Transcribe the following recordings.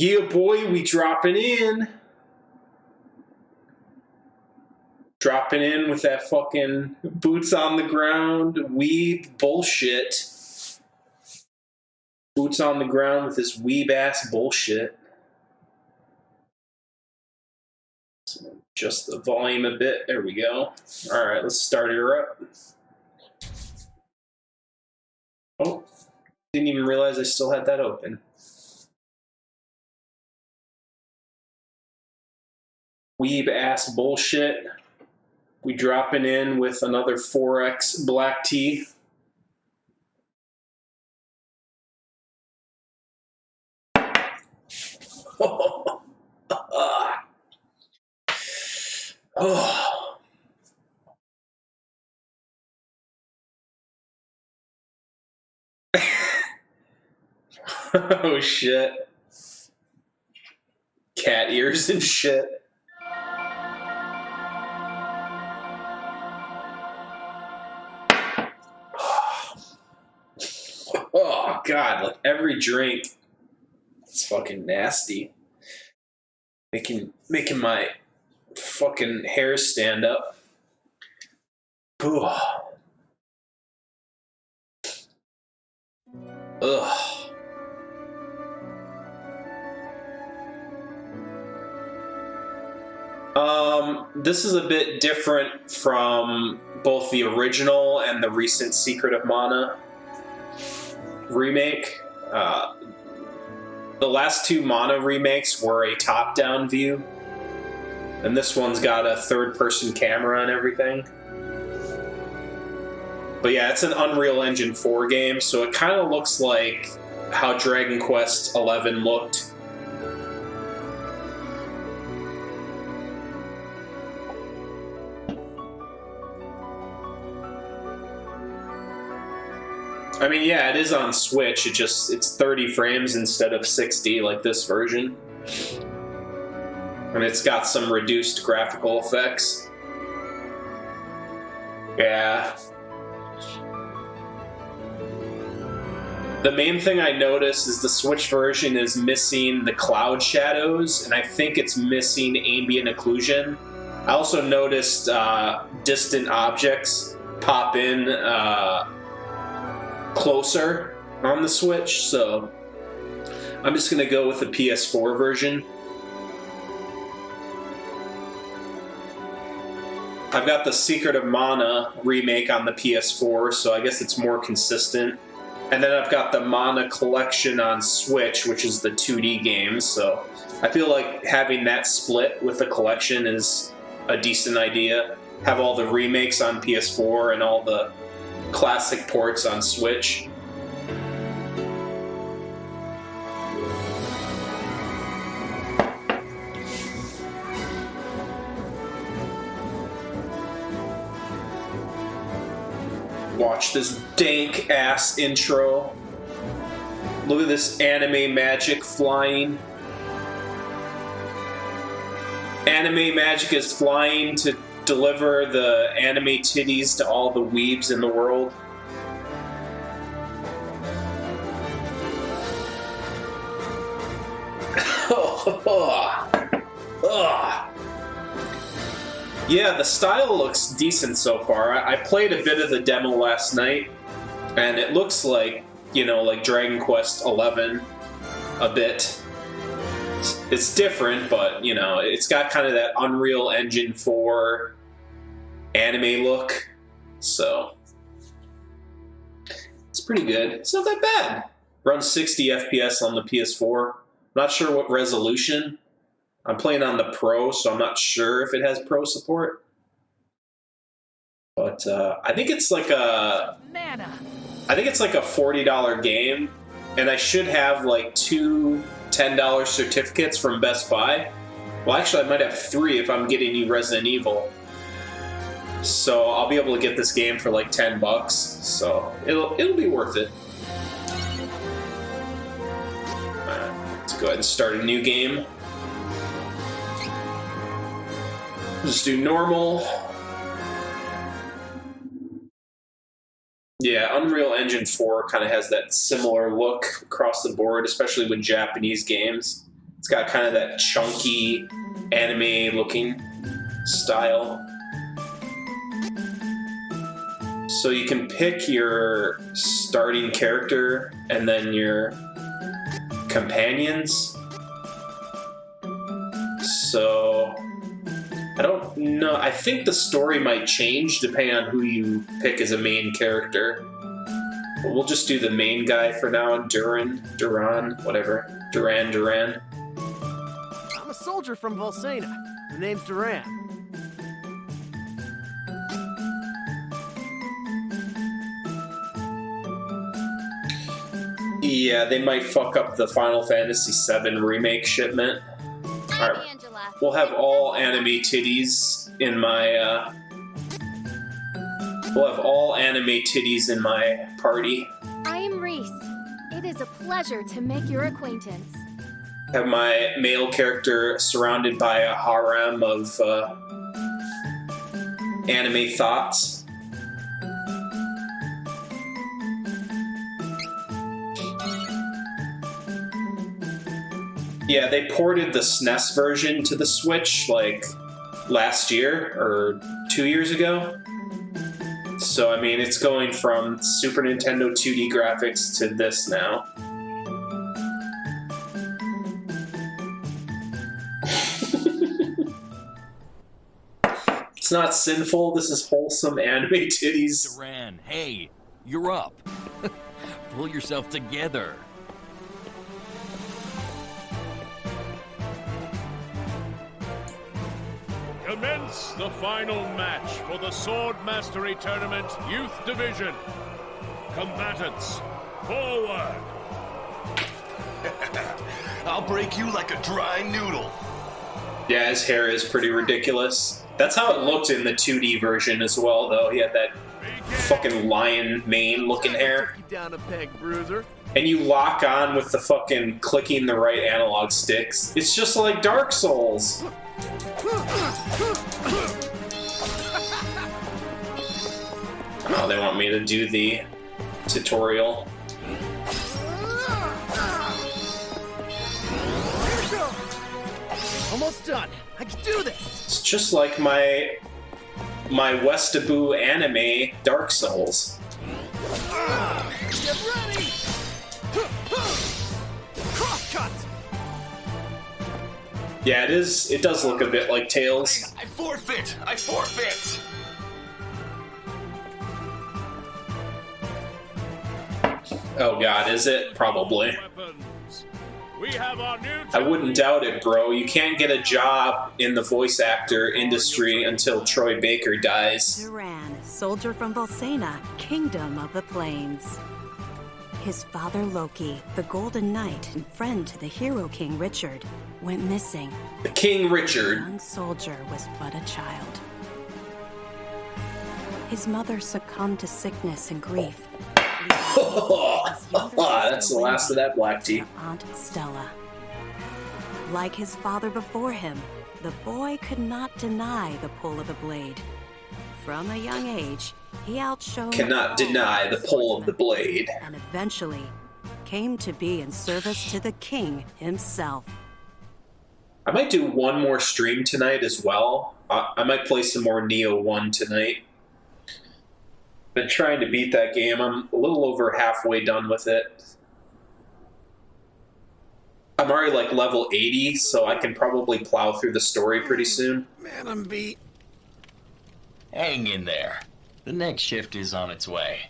Yeah, boy, we dropping in. Dropping in with that fucking boots on the ground, weeb bullshit. Boots on the ground with this weeb ass bullshit. Just the volume a bit. There we go. Alright, let's start her up. Oh, didn't even realize I still had that open. Weeb ass bullshit. We dropping in with another 4X black tea. Oh. Oh. Oh shit. Cat ears and shit. Oh god, like every drink is fucking nasty. Making my fucking hair stand up. Ugh. Ugh. This is a bit different from both the original and the recent Secret of Mana remake. The last two Mana remakes were a top-down view, and this one's got a third-person camera and everything. But yeah, it's an Unreal Engine 4 game, so it kind of looks like how Dragon Quest XI looked. I mean, yeah, it is on Switch. It's 30 frames instead of 60 like this version. And it's got some reduced graphical effects. Yeah. The main thing I noticed is the Switch version is missing the cloud shadows, and I think it's missing ambient occlusion. I also noticed distant objects pop in closer on the Switch, so I'm just going to go with the PS4 version. I've got the Secret of Mana remake on the PS4, so I guess it's more consistent. And then I've got the Mana Collection on Switch, which is the 2D games, so I feel like having that split with the collection is a decent idea. Have all the remakes on PS4 and all the classic ports on Switch. Watch this dank ass intro. Look at this anime magic flying. Anime magic is flying to deliver the anime titties to all the weebs in the world. Yeah, the style looks decent so far. I played a bit of the demo last night, and it looks like, you know, like Dragon Quest XI a bit. It's different, but, you know, it's got kind of that Unreal Engine 4 anime look, so it's pretty good. It's not that bad. Runs 60 FPS on the PS4. I'm not sure what resolution. I'm playing on the Pro, so I'm not sure if it has Pro support. But I think it's like a $40 game, and I should have like two $10 certificates from Best Buy. Well, actually, I might have 3 if I'm getting you Resident Evil. So I'll be able to get this game for like $10. So it'll be worth it. Alright, let's go ahead and start a new game. Just do normal. Yeah, Unreal Engine 4 kind of has that similar look across the board, especially with Japanese games. It's got kind of that chunky anime-looking style. So you can pick your starting character and then your companions. So I don't know. I think the story might change depending on who you pick as a main character. But we'll just do the main guy for now. Duran, whatever. Duran. I'm a soldier from Volsena. The name's Duran. Yeah, they might fuck up the Final Fantasy VII remake shipment. All right. We'll have all anime titties in my, We'll have all anime titties in my party. I am Reese. It is a pleasure to make your acquaintance. Have my male character surrounded by a harem of anime thoughts. Yeah, they ported the SNES version to the Switch like last year or 2 years ago. So, I mean, it's going from Super Nintendo 2D graphics to this now. It's not sinful. This is wholesome anime titties. Duran, hey, you're up. Pull yourself together. Commence the final match for the Sword Mastery Tournament Youth Division. Combatants, forward! I'll break you like a dry noodle. Yeah, his hair is pretty ridiculous. That's how it looked in the 2D version as well, though. He had that fucking lion mane looking hair. You down a peg, bruiser. And you lock on with the fucking clicking the right analog sticks. It's just like Dark Souls. Oh, they want me to do the tutorial. Almost done. I can do this. It's just like my Westaboo anime Dark Souls. Get ready. Cross cut. Yeah, it is. It does look a bit like Tails. I forfeit! I forfeit! Oh god, is it? Probably. We have our new I wouldn't doubt it, bro. You can't get a job in the voice actor industry until Troy Baker dies. Duran, soldier from Volsena, kingdom of the plains. His father Loki, the Golden Knight and friend to the hero king Richard, went missing. King The Richard. young soldier was but a child. His mother succumbed to sickness and grief. That's the last of that black tea. Aunt Stella. Like his father before him, the boy could not deny the pull of the blade. From a young age, he outshone Cannot deny the pull of the blade. and eventually came to be in service to the king himself. I might do one more stream tonight as well. I might play some more Neo 1 tonight. Been trying to beat that game. I'm a little over halfway done with it. I'm already like level 80, so I can probably plow through the story pretty soon. Man, I'm beat. Hang in there. The next shift is on its way.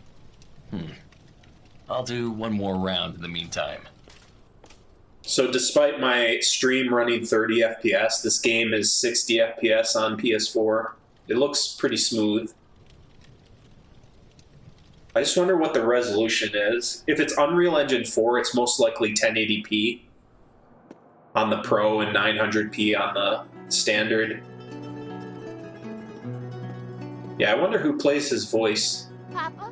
I'll do one more round in the meantime. So despite my stream running 30 FPS, this game is 60 FPS on PS4. It looks pretty smooth. I just wonder what the resolution is. If it's Unreal Engine 4, it's most likely 1080p on the Pro and 900p on the standard. Yeah, I wonder who plays his voice. Papa,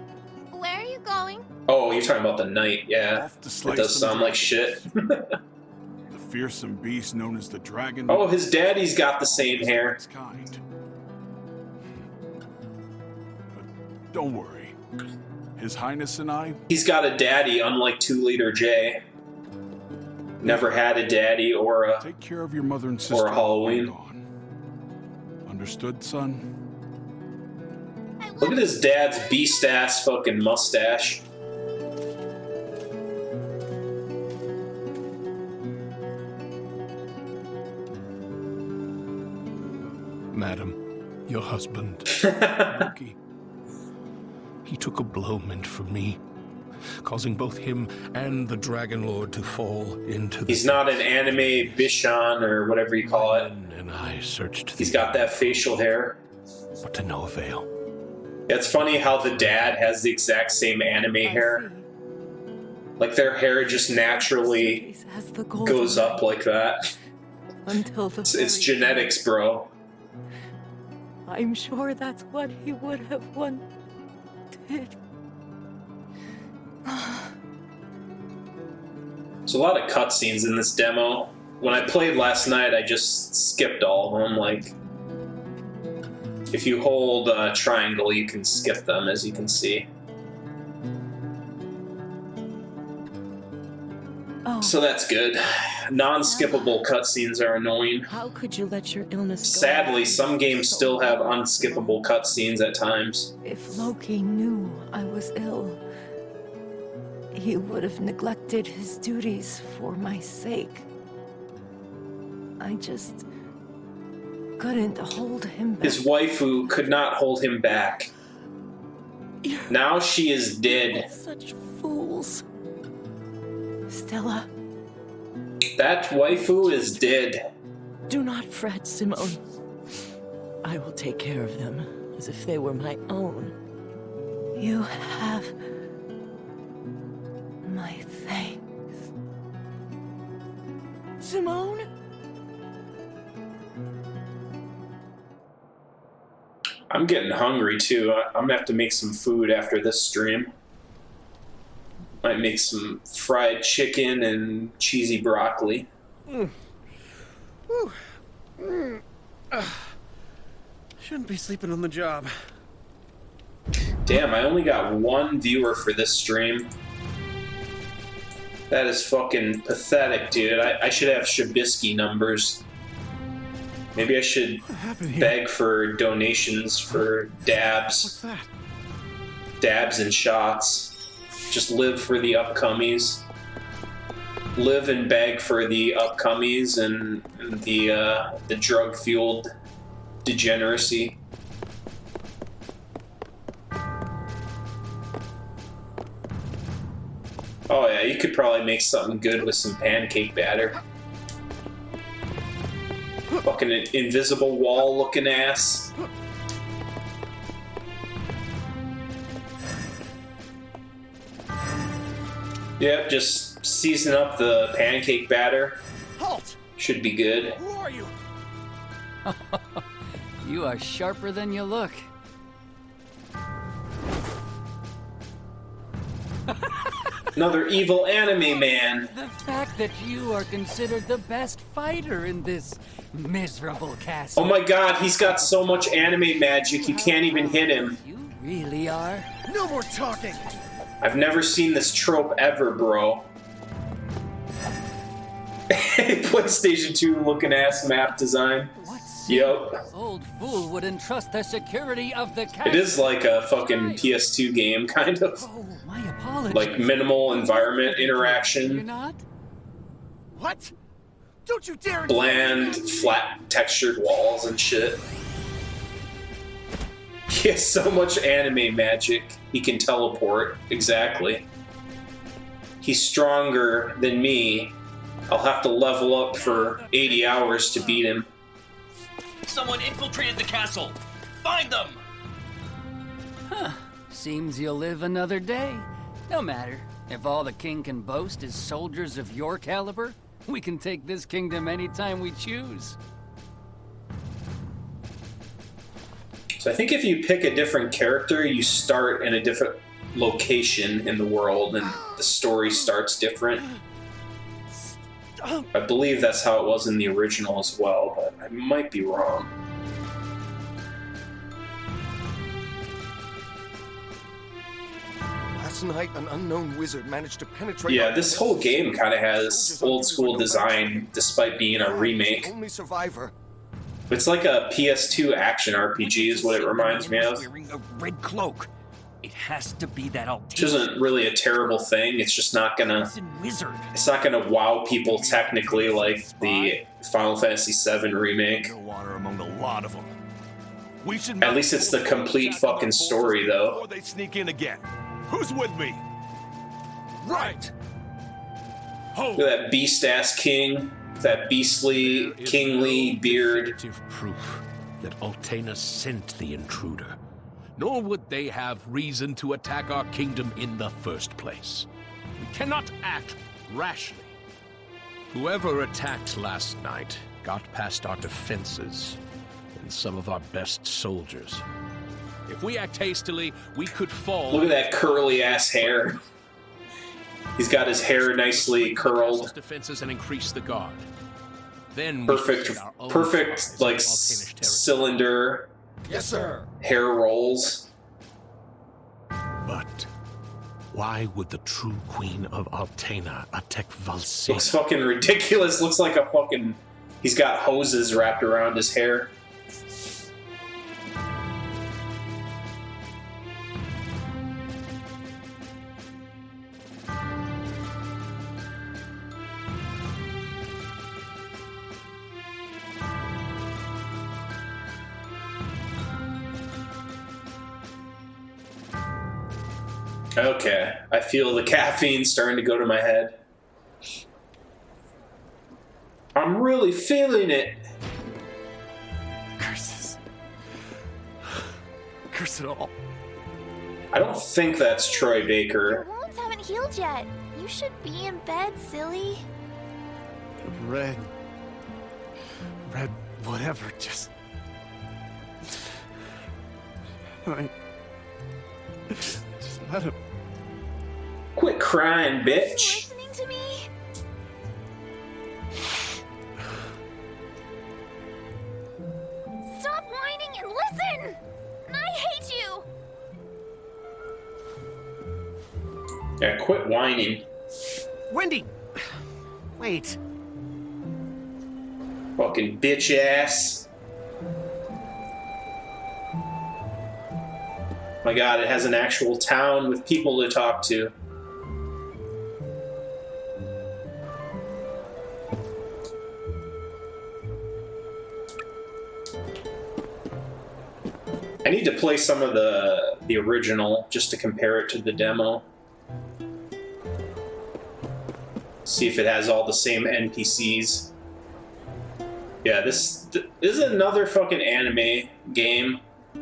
where are you going? Oh, you're talking about the knight, yeah. Off to It slice does some sound like dragons. shit. The fearsome beast known as the dragon. Oh, his daddy's got the same hair. Its kind. But don't worry. His Highness and I, He's got a daddy, unlike 2 Liter J. Never had a daddy or a Take care of your mother and sister. Halloween. while I'm gone. Understood, son? Look at his dad's beast ass fucking mustache. Madam, your husband, Loki, he took a blow meant for me, causing both him and the Dragon Lord to fall into the... He's not an anime Bishon or whatever you call it. And I searched. He's got that facial hair. But to no avail. It's funny how the dad has the exact same anime hair. Like their hair just naturally goes up like that. Until the It's genetics, bro. I'm sure that's what he would have wanted. There's a lot of cutscenes in this demo. When I played last night, I just skipped all of them. Like, if you hold triangle, you can skip them, as you can see. Oh. So that's good. Non-skippable cutscenes are annoying. How could you let your illness go? Sadly, some games still have unskippable cutscenes at times. If Loki knew I was ill, he would have neglected his duties for my sake. I just couldn't hold him back. His waifu could not hold him back. Now she is dead. Such fools. Stella. That waifu is dead. Do not fret, Simone. I will take care of them as if they were my own. You have my thanks. Simone? I'm getting hungry too. I'm gonna have to make some food after this stream. Might make some fried chicken and cheesy broccoli. Shouldn't be sleeping on the job. Damn, I only got one viewer for this stream. That is fucking pathetic, dude. I should have Shabisky numbers. Maybe I should beg for donations for dabs. What's that? Dabs and shots. Just live for the upcomies. Live and beg for the upcomies and the drug-fueled degeneracy. Oh yeah, you could probably make something good with some pancake batter. Fucking an invisible wall looking ass. Yep, just season up the pancake batter. Halt! Should be good. Who are you? You are sharper than you look. Another evil anime man. The fact that you are considered the best fighter in this miserable castle. Oh my god, he's got so much anime magic you can't even hit him. You really are? No more talking! I've never seen this trope ever, bro. PlayStation 2 looking ass map design. What Yep. old fool would entrust the security of the castle? It is like a fucking PS2 game, kind of. Oh, my apologies. Like minimal environment You're interaction. not? What? Don't you dare! Bland, flat textured walls and shit. He has so much anime magic, he can teleport. Exactly. He's stronger than me. I'll have to level up for 80 hours to beat him. Someone infiltrated the castle. Find them! Huh. Seems you'll live another day. No matter. If all the king can boast is soldiers of your caliber, we can take this kingdom anytime we choose. So I think if you pick a different character, you start in a different location in the world, and the story starts different. I believe that's how it was in the original as well, but I might be wrong. That's Last night, an unknown wizard managed to penetrate. Yeah, this whole game kind of has old school design, despite being a remake. Only survivor. It's like a PS2 action RPG, is what it reminds me of. Wearing a red cloak. It has to be that Which isn't really a terrible thing. It's just not gonna. wizard. It's not gonna wow people technically like the Final Fantasy VII remake. Water among the lot of them. We should. At least it's the complete fucking story, though. Before they sneak in again. Who's with me? Right. Look at that beast-ass king. That beastly, kingly beard. Definitive proof that Altena sent the intruder. Nor would they have reason to attack our kingdom in the first place. We cannot act rashly. Whoever attacked last night got past our defenses and some of our best soldiers. If we act hastily, we could fall. Look at that curly ass hair. He's got his hair nicely curled. Defenses and increase the guard. Then perfect, like cylinder. Yes, sir. Hair rolls. But why would the true queen of Altena attack Valsena? Looks fucking ridiculous. Looks like a fucking. He's got hoses wrapped around his hair. Okay, I feel the caffeine starting to go to my head. I'm really feeling it. Curses. Curse it all. I don't think that's Troy Baker. Your wounds haven't healed yet. You should be in bed, silly. Red, whatever, just... Just let him... Quit crying, bitch. Listening to me? Stop whining and listen! I hate you! Yeah, quit whining. Wendy! Wait. Fucking bitch ass. My god, it has an actual town with people to talk to. I need to play some of the original just to compare it to the demo. See if it has all the same NPCs. Yeah, this is another fucking anime game.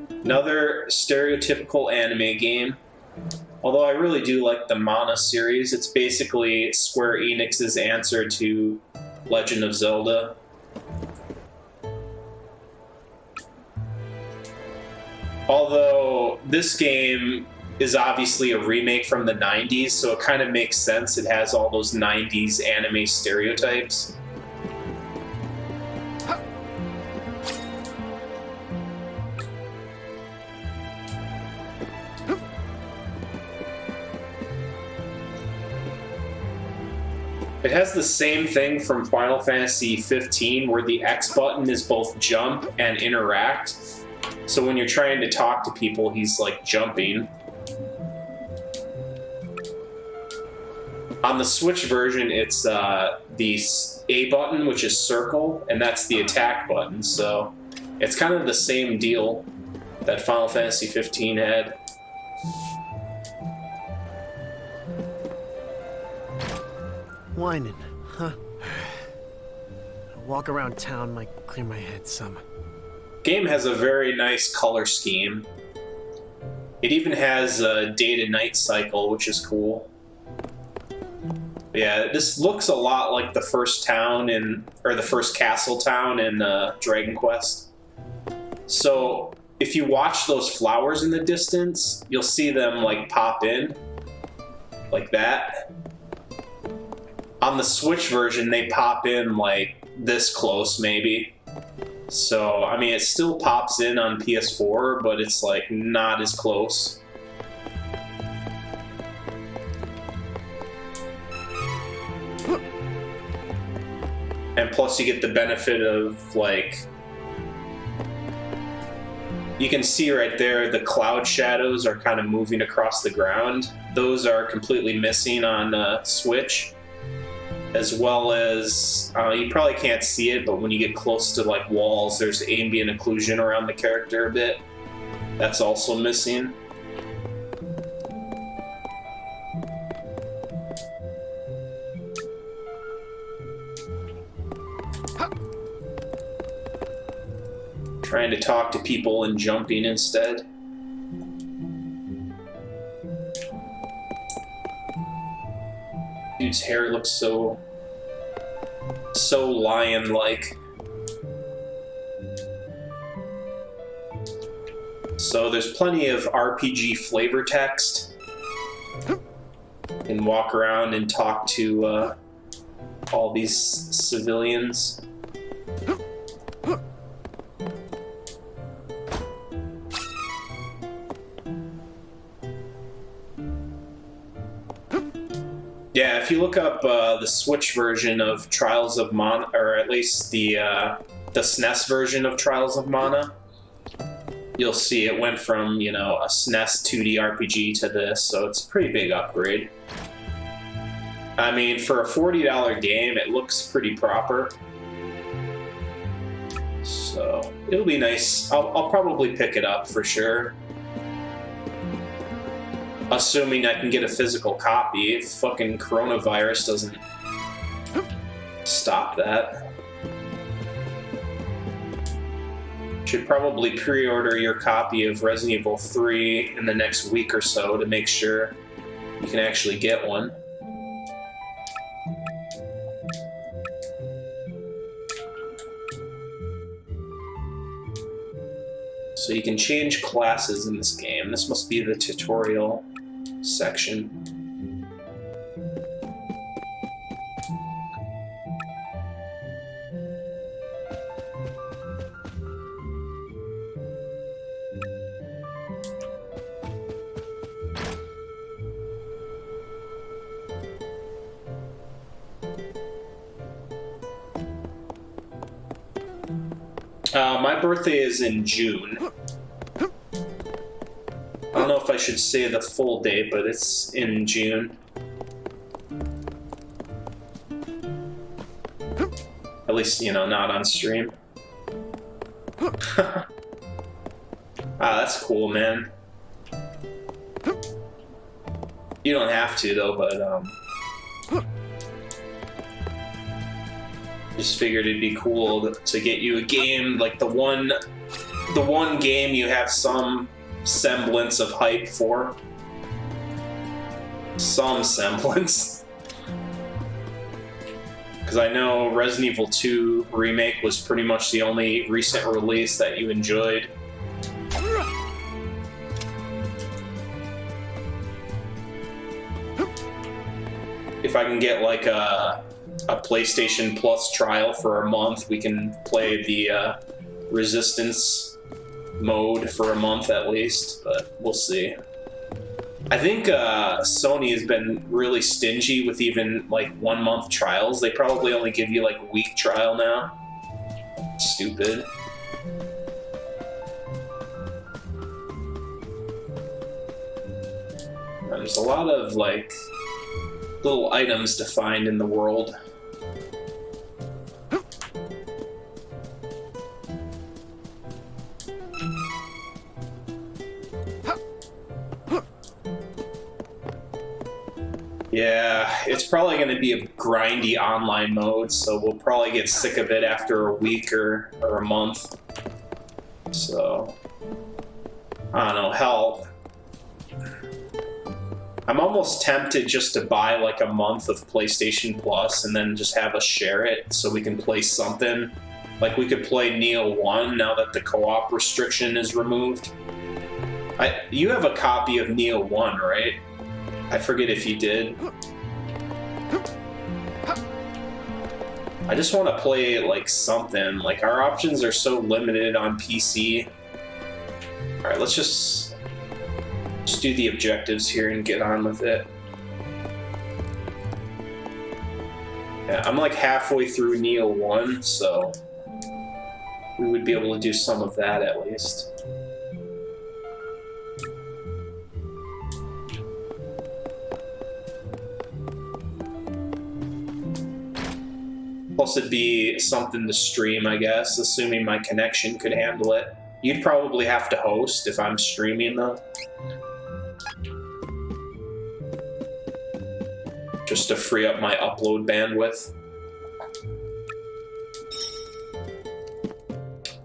Another stereotypical anime game. Although I really do like the Mana series. It's basically Square Enix's answer to Legend of Zelda. Although this game is obviously a remake from the 90s, so it kind of makes sense. It has all those 90s anime stereotypes. It has the same thing from Final Fantasy 15, where the X button is both jump and interact. So when you're trying to talk to people, he's like jumping. On the Switch version, it's the A button, which is circle, and that's the attack button. So it's kind of the same deal that Final Fantasy 15 had. Whining, huh? A walk around town might clear my head some. Game has a very nice color scheme. It even has a day to night cycle, which is cool. Yeah, this looks a lot like the first town or the first castle town in Dragon Quest. So if you watch those flowers in the distance, you'll see them like pop in like that. On the Switch version, they pop in like this close maybe. So, I mean, it still pops in on PS4, but it's like not as close. And plus you get the benefit of, like, you can see right there the cloud shadows are kind of moving across the ground. Those are completely missing on Switch. As well as, you probably can't see it, but when you get close to like walls, there's ambient occlusion around the character a bit. That's also missing. Trying to talk to people and jumping instead. Dude's hair looks so lion-like. So there's plenty of RPG flavor text. You can walk around and talk to all these civilians. Yeah, if you look up the Switch version of Trials of Mana, or at least the SNES version of Trials of Mana, you'll see it went from, you know, a SNES 2D RPG to this, so it's a pretty big upgrade. I mean, for a $40 game, it looks pretty proper. So, it'll be nice. I'll probably pick it up for sure. Assuming I can get a physical copy, if fucking coronavirus doesn't stop that. Should probably pre-order your copy of Resident Evil 3 in the next week or so to make sure you can actually get one. So you can change classes in this game. This must be the tutorial section. My birthday is in June. I don't know if I should say the full date, but it's in June. At least, you know, not on stream. Ah, that's cool, man. You don't have to, though, but, just figured it'd be cool to get you a game, like the one game you have some semblance of hype for. Some semblance. Because I know Resident Evil 2 Remake was pretty much the only recent release that you enjoyed. If I can get like a PlayStation Plus trial for a month, we can play the Resistance mode for a month at least, but we'll see. I think Sony has been really stingy with even like 1 month trials. They probably only give you like a week trial now. Stupid. There's a lot of like little items to find in the world. Yeah, it's probably going to be a grindy online mode, so we'll probably get sick of it after a week or a month. So, I don't know, hell, I'm almost tempted just to buy like a month of PlayStation Plus and then just have us share it so we can play something. Like we could play Neo 1 now that the co-op restriction is removed. You have a copy of Neo 1, right? I forget if you did. I just want to play like something. Like our options are so limited on PC. Alright, let's just do the objectives here and get on with it. Yeah, I'm like halfway through Neo 1, so we would be able to do some of that at least. Plus it'd be something to stream, I guess, assuming my connection could handle it. You'd probably have to host if I'm streaming, though. Just to free up my upload bandwidth.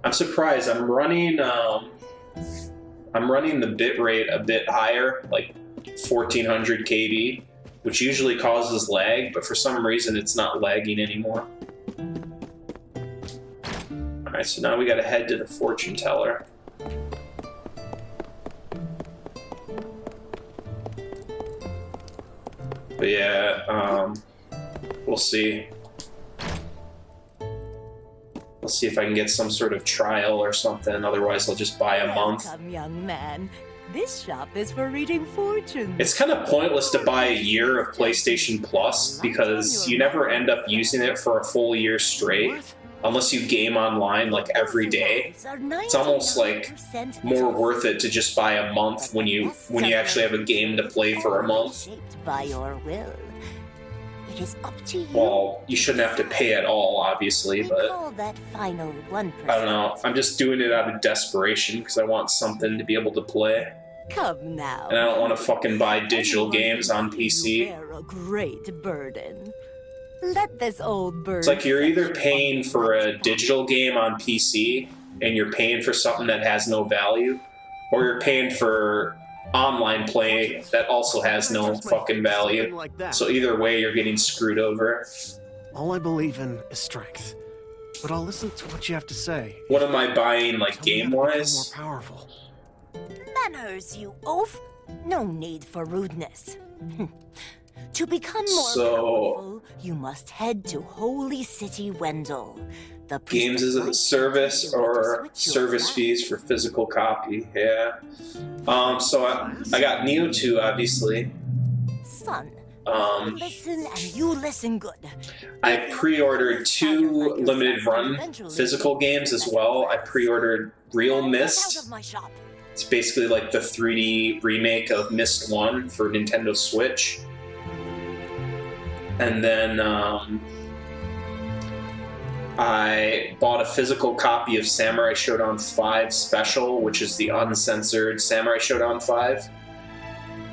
I'm surprised. I'm running the bitrate a bit higher, like 1400 KB, which usually causes lag, but for some reason it's not lagging anymore. Alright, so now we gotta head to the fortune teller. But yeah, we'll see. Let's see if I can get some sort of trial or something, otherwise I'll just buy a month. Welcome, young man. This shop is for reading fortunes. It's kind of pointless to buy a year of PlayStation Plus because you never end up using it for a full year straight. Unless you game online like every day. It's almost like more worth it to just buy a month when you actually have a game to play for a month. By your will. It is up to you. Well, you shouldn't have to pay at all, obviously, but That final 1%. I don't know. I'm just doing it out of desperation because I want something to be able to play. Come now. And I don't want to fucking buy digital games on PC. Bear a great burden. Let this old bird. It's like you're either paying for a digital game on PC and you're paying for something that has no value, or you're paying for online play that also has no fucking value. So either way, you're getting screwed over. All I believe in is strength, but I'll listen to what you have to say. What am I buying, like, game-wise? More powerful. Manners, you oaf. No need for rudeness. To become more So- powerful, you must head to Holy City Wendell. The Games as a service or service fees for physical copy, yeah. So I got Neo 2, obviously. Son, listen and you listen good. I pre-ordered 2 limited run physical games as well. I pre-ordered Real Out Mist. of my shop. It's basically like the 3D remake of Myst 1 for Nintendo Switch. And then I bought a physical copy of Samurai Shodown 5 Special, which is the uncensored Samurai Shodown 5.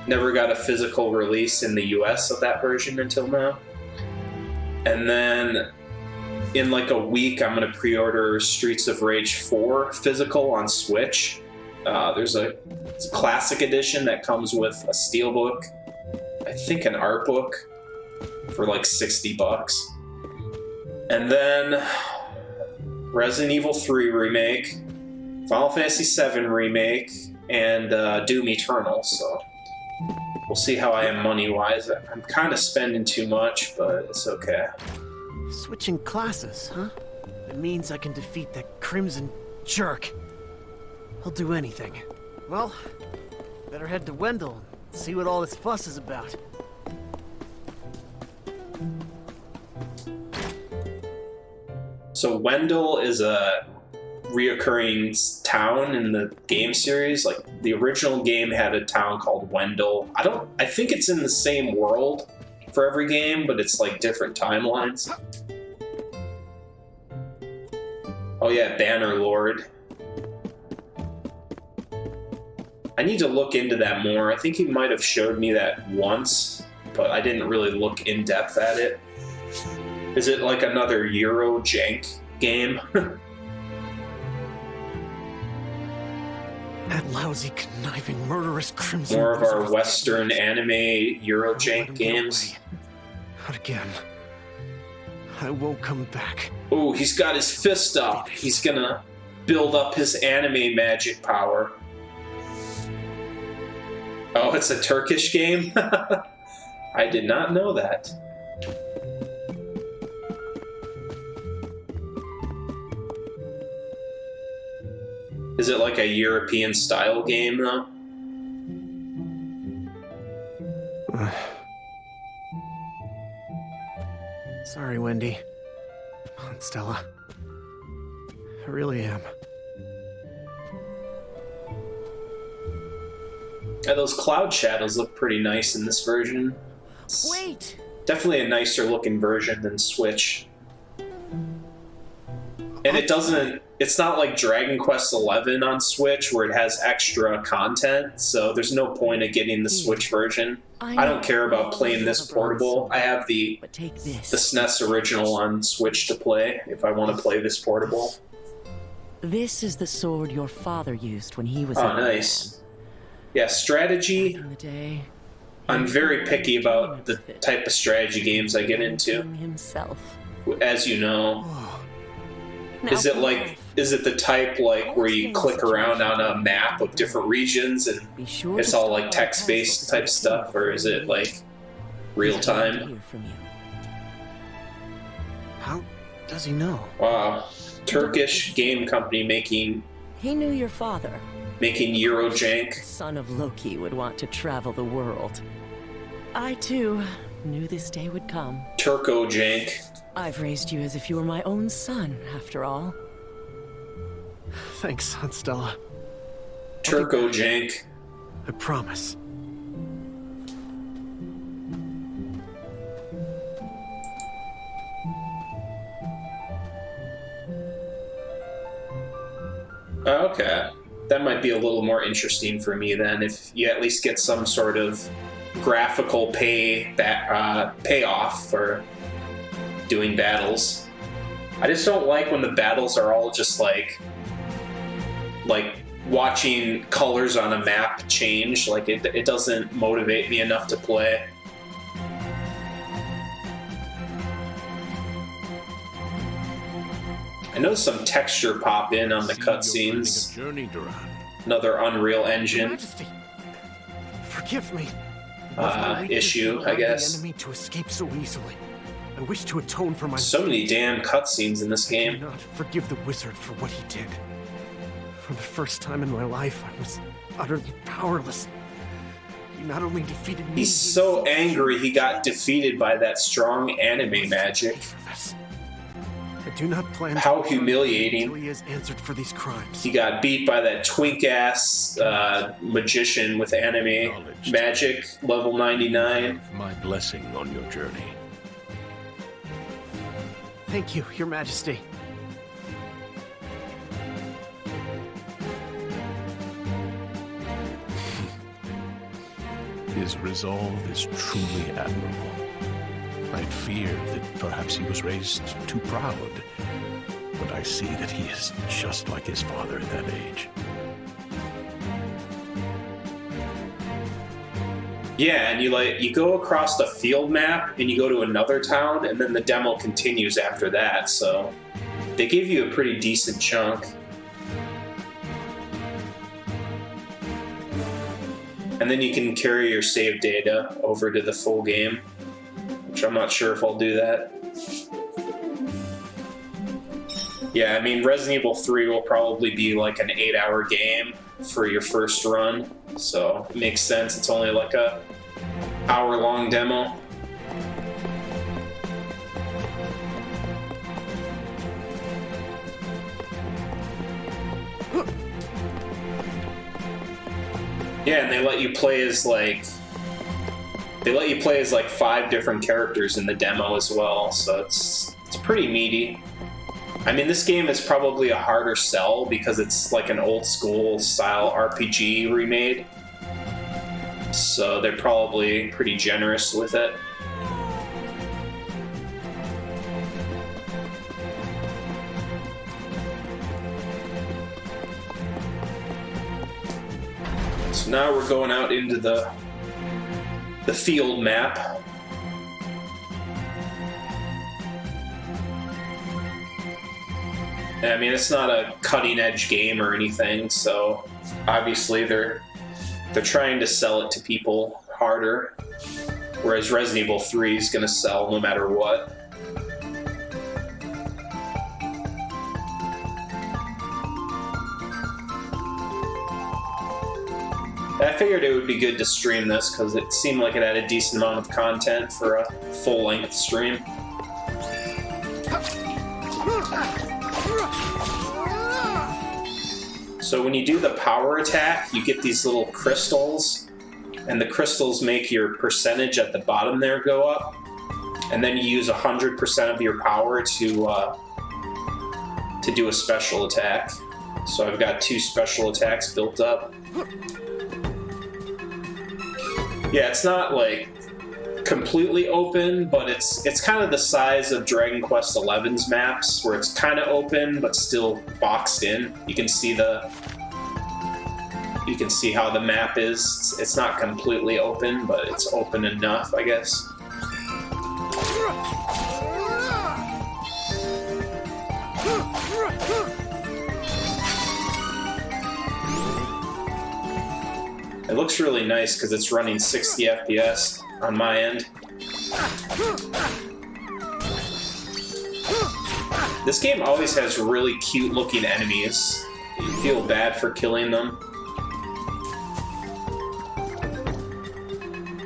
Never got a physical release in the US of that version until now. And then in like a week, I'm going to pre-order Streets of Rage 4 physical on Switch. There's a classic edition that comes with a steelbook, I think an art book, for like $60. And then Resident Evil 3 remake, Final Fantasy 7 remake, and Doom Eternal. So we'll see how I am money-wise. I'm kind of spending too much, but it's okay. Switching classes, huh? It means I can defeat that crimson jerk. He'll do anything. Well, better head to Wendell and see what all this fuss is about. So Wendell is a reoccurring town in the game series. Like the original game had a town called Wendell. I think it's in the same world for every game, but it's like different timelines. Oh yeah, Bannerlord. I need to look into that more. I think he might have showed me that once, but I didn't really look in depth at it. Is it like another Euro jank game? That lousy, conniving, murderous crimson. More of our wizard. Western anime Euro jank games. Not again. I won't come back. Ooh, he's got his fist up. He's gonna build up his anime magic power. Oh, it's a Turkish game? I did not know that. Is it like a European style game though? Sorry, Wendy. And Stella. I really am. Yeah, those cloud shadows look pretty nice in this version. It's Wait! definitely a nicer looking version than Switch. And it doesn't, it's not like Dragon Quest XI on Switch where it has extra content, so there's no point of getting the Switch version. I don't care about playing this portable. I have the SNES original on Switch to play if I want to play this portable. This is the sword your father used when he was Oh, nice. Yeah, strategy. I'm very picky about the type of strategy games I get into. As you know. Is it the type like where you click around on a map of different regions and it's all like text-based type stuff, or is it like real time? How does he know? Wow. Turkish game company making He knew your father. Making Eurojank. The son of Loki would want to travel the world. I too knew this day would come. Turkojank. I've raised you as if you were my own son, after all. Thanks, Aunt Stella. Turkojank. I promise. Okay. That might be a little more interesting for me then, if you at least get some sort of graphical payoff for doing battles. I just don't like when the battles are all just like watching colors on a map change. Like it doesn't motivate me enough to play. I know some texture pop in on the cutscenes. Another Unreal Engine Forgive me. issue, I guess. The enemy to escape so easily. I wish to atone for my So many damn cutscenes in this game. I cannot forgive the wizard for what he did. For the first time in my life, I was utterly powerless. He not only defeated me. He's so angry he got defeated by that strong anime magic. I do not plan. How humiliating! Until he has answered for these crimes. He got beat by that twink-ass magician with anime magic, level 99. My blessing on your journey. Thank you, Your Majesty. His resolve is truly admirable. I'd feared that perhaps he was raised too proud, but I see that he is just like his father at that age. Yeah, and you go across the field map and you go to another town, and then the demo continues after that, so they give you a pretty decent chunk. And then you can carry your save data over to the full game, which I'm not sure if I'll do that. Yeah, I mean, Resident Evil 3 will probably be like an 8-hour game for your first run, so it makes sense. It's only like a hour-long demo. Yeah, and they let you play as like 5 different characters in the demo as well, so it's pretty meaty. I mean, this game is probably a harder sell because it's like an old school style RPG remade, so they're probably pretty generous with it. So now we're going out into the field map. I mean, it's not a cutting-edge game or anything, so obviously they're trying to sell it to people harder, whereas Resident Evil 3 is going to sell no matter what. I figured it would be good to stream this because it seemed like it had a decent amount of content for a full-length stream. So when you do the power attack, you get these little crystals, and the crystals make your percentage at the bottom there go up, and then you use 100% of your power to do a special attack. So I've got 2 special attacks built up. Yeah, it's not like completely open, but it's kind of the size of Dragon Quest XI's maps, where it's kind of open but still boxed in. You can see how the map is. It's not completely open, but it's open enough, I guess. It looks really nice because it's running 60 FPS on my end. This game always has really cute looking enemies. You feel bad for killing them.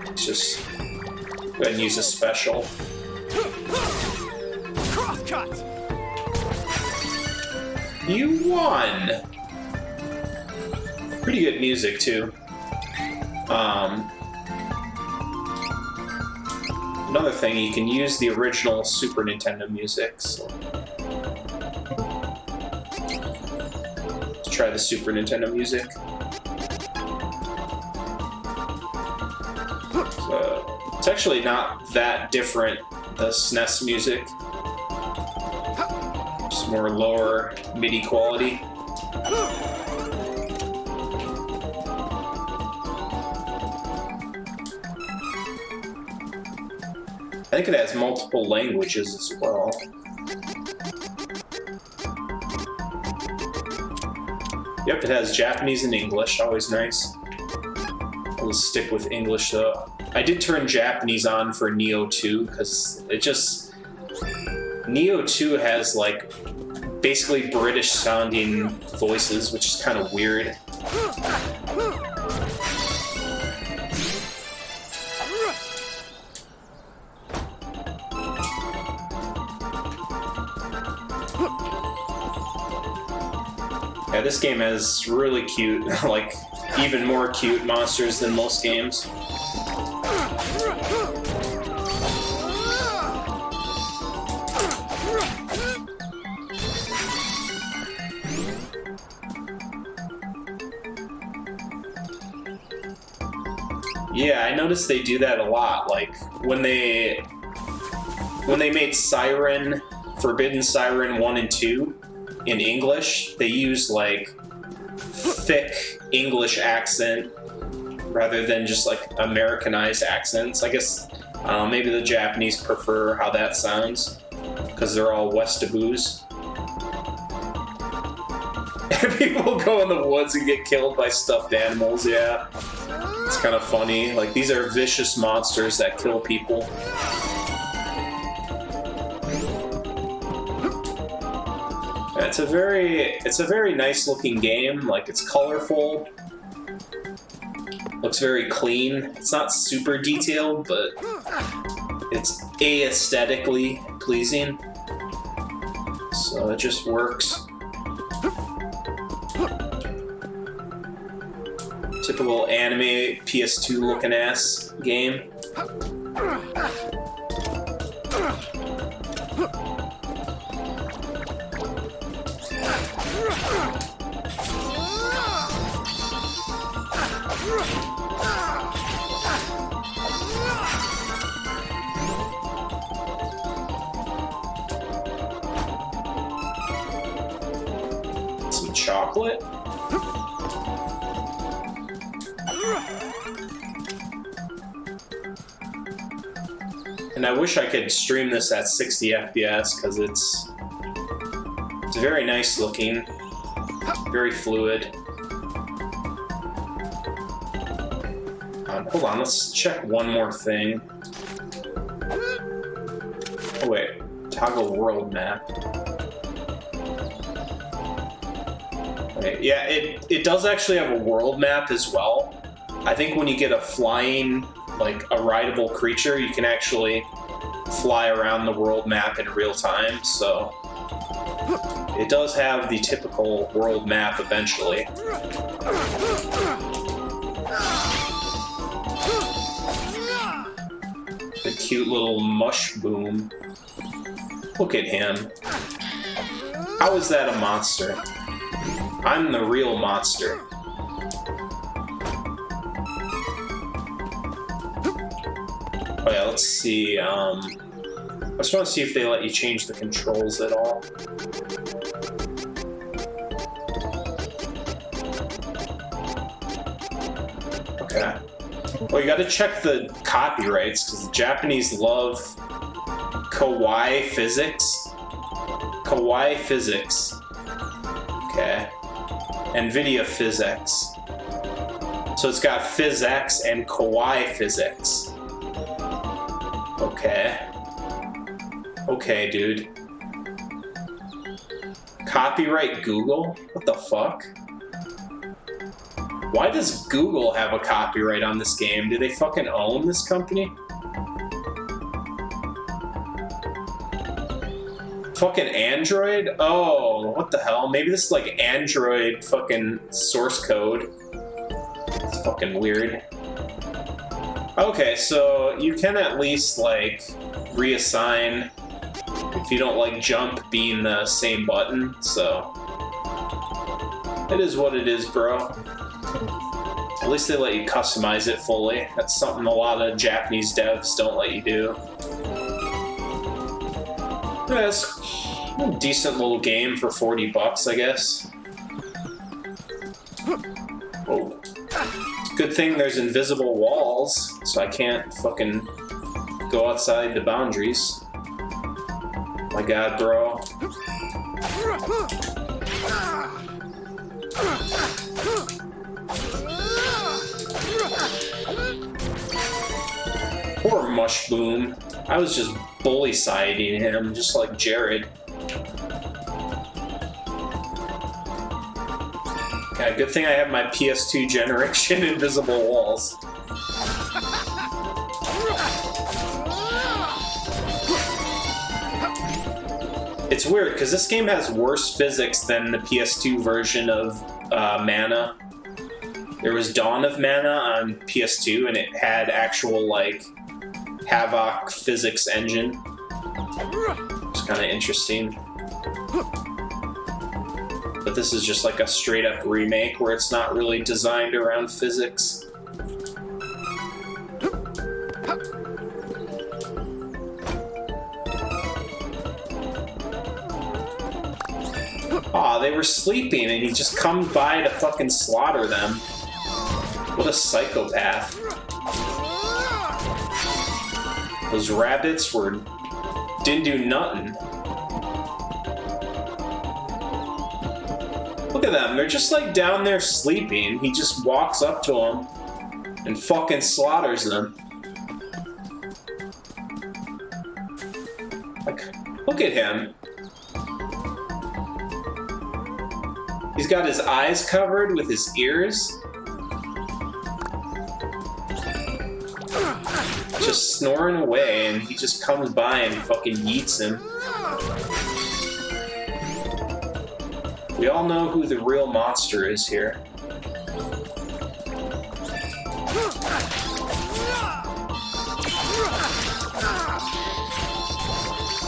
Let's just go ahead and use a special. Crosscut! You won! Pretty good music, too. Another thing, you can use the original Super Nintendo music, so... Let's try the Super Nintendo music. So, it's actually not that different, the SNES music. Just more lower MIDI quality. I think it has multiple languages as well. Yep, it has Japanese and English, always nice. I'll stick with English though. I did turn Japanese on for Neo 2 because it just... Neo 2 has like basically British sounding voices, which is kind of weird. Yeah, this game has really cute, like, even more cute monsters than most games. Yeah, I noticed they do that a lot. Like, when they made Siren, Forbidden Siren 1 and 2, in English, they use like thick English accent rather than just like Americanized accents. I guess maybe the Japanese prefer how that sounds because they're all Westaboos. People go in the woods and get killed by stuffed animals. Yeah, it's kind of funny. Like, these are vicious monsters that kill people. It's a very nice looking game. Like, it's colorful, looks very clean. It's not super detailed, but it's aesthetically pleasing, so it just works. Typical anime PS2 looking ass game. Some chocolate. And I wish I could stream this at 60 FPS because it's very nice looking, very fluid. Hold on, let's check one more thing. Oh wait, toggle world map. Okay, yeah, it does actually have a world map as well. I think when you get a flying, like a rideable creature, you can actually fly around the world map in real time, so It does have the typical world map eventually. The cute little mush boom. Look at him. How is that a monster? I'm the real monster. Oh yeah, let's see. I just want to see if they let you change the controls at all. Okay. Well, you gotta check the copyrights, because the Japanese love kawaii physics. Kawaii physics. Okay. NVIDIA physics. So it's got PhysX and kawaii physics. Okay. Okay, dude. Copyright Google? What the fuck? Why does Google have a copyright on this game? Do they fucking own this company? Fucking Android? Oh, what the hell? Maybe this is like Android fucking source code. It's fucking weird. Okay, so you can at least like reassign if you don't like jump being the same button, so it is what it is, bro. At least they let you customize it fully. That's something a lot of Japanese devs don't let you do. Yeah, it's a decent little game for 40 bucks, I guess. Oh. Good thing there's invisible walls, so I can't fucking go outside the boundaries. My god, bro. Poor Mushboom. I was just bully-siding him, just like Jared. Okay, good thing I have my PS2 generation invisible walls. It's weird, because this game has worse physics than the PS2 version of Mana. There was Dawn of Mana on PS2, and it had actual, like, Havoc physics engine. It's kind of interesting. But this is just like a straight-up remake where it's not really designed around physics. Aw, they were sleeping and he just comes by to fucking slaughter them. What a psychopath. Those rabbits didn't do nothing. Look at them, they're just like down there sleeping. He just walks up to them and fucking slaughters them. Like, look at him. He's got his eyes covered with his ears. Just snoring away, and he just comes by and fucking yeets him. We all know who the real monster is here.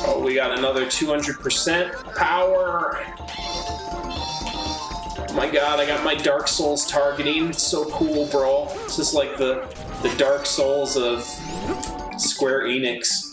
Oh, we got another 200% power. Oh my god, I got my Dark Souls targeting. It's so cool, bro. This is like the Dark Souls of Square Enix.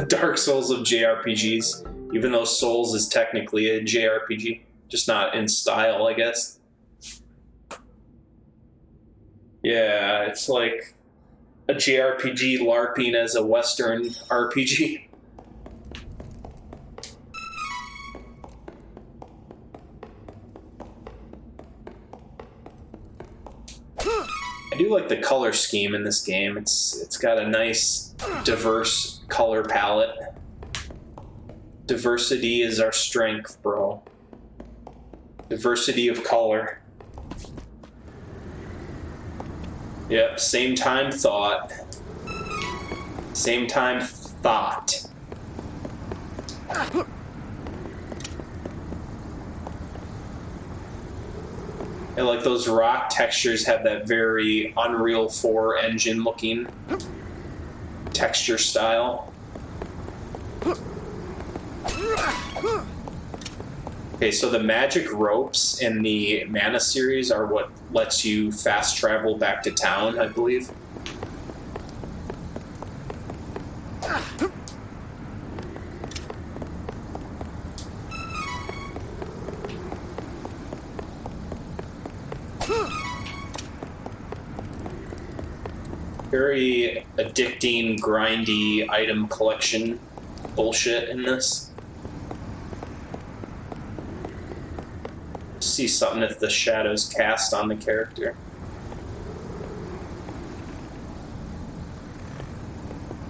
Dark Souls of JRPGs, even though Souls is technically a JRPG, just not in style, I guess. Yeah, it's like a JRPG LARPing as a Western RPG. I do like the color scheme in this game. It's got a nice, diverse color palette. Diversity is our strength, bro. Diversity of color. Yep, same time thought. Same time thought. And like those rock textures have that very Unreal 4 engine looking texture style. Okay, so the magic ropes in the Mana series are what lets you fast travel back to town, I believe. Very addicting, grindy item collection bullshit in this. See something if the shadows cast on the character.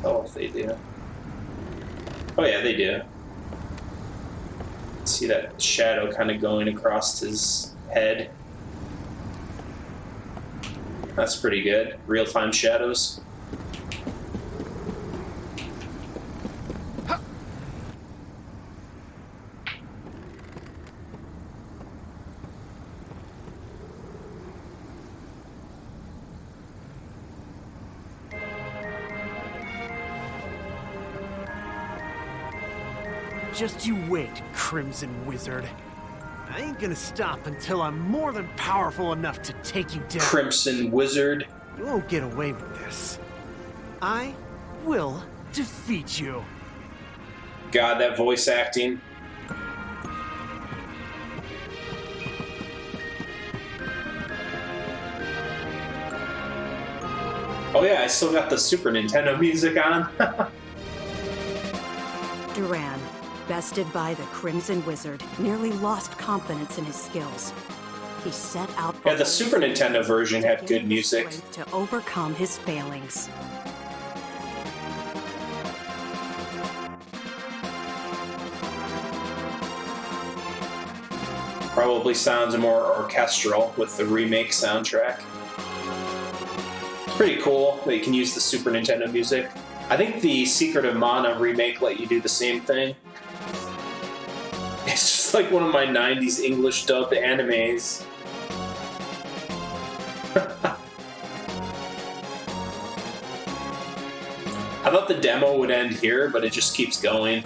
Oh, if they do. Oh yeah, they do. See that shadow kind of going across his head. That's pretty good. Real-time shadows. Just you wait, Crimson Wizard. I ain't gonna stop until I'm more than powerful enough to take you down. Crimson Wizard. You won't get away with this. I will defeat you. God, that voice acting. Oh yeah, I still got the Super Nintendo music on. Duran, bested by the Crimson Wizard, nearly lost confidence in his skills. He set out for Yeah, the Super Nintendo version had good music. to overcome his failings. Probably sounds more orchestral with the remake soundtrack. It's pretty cool that you can use the Super Nintendo music. I think the Secret of Mana remake let you do the same thing. It's just like one of my 90s English dubbed animes. I thought the demo would end here, but it just keeps going.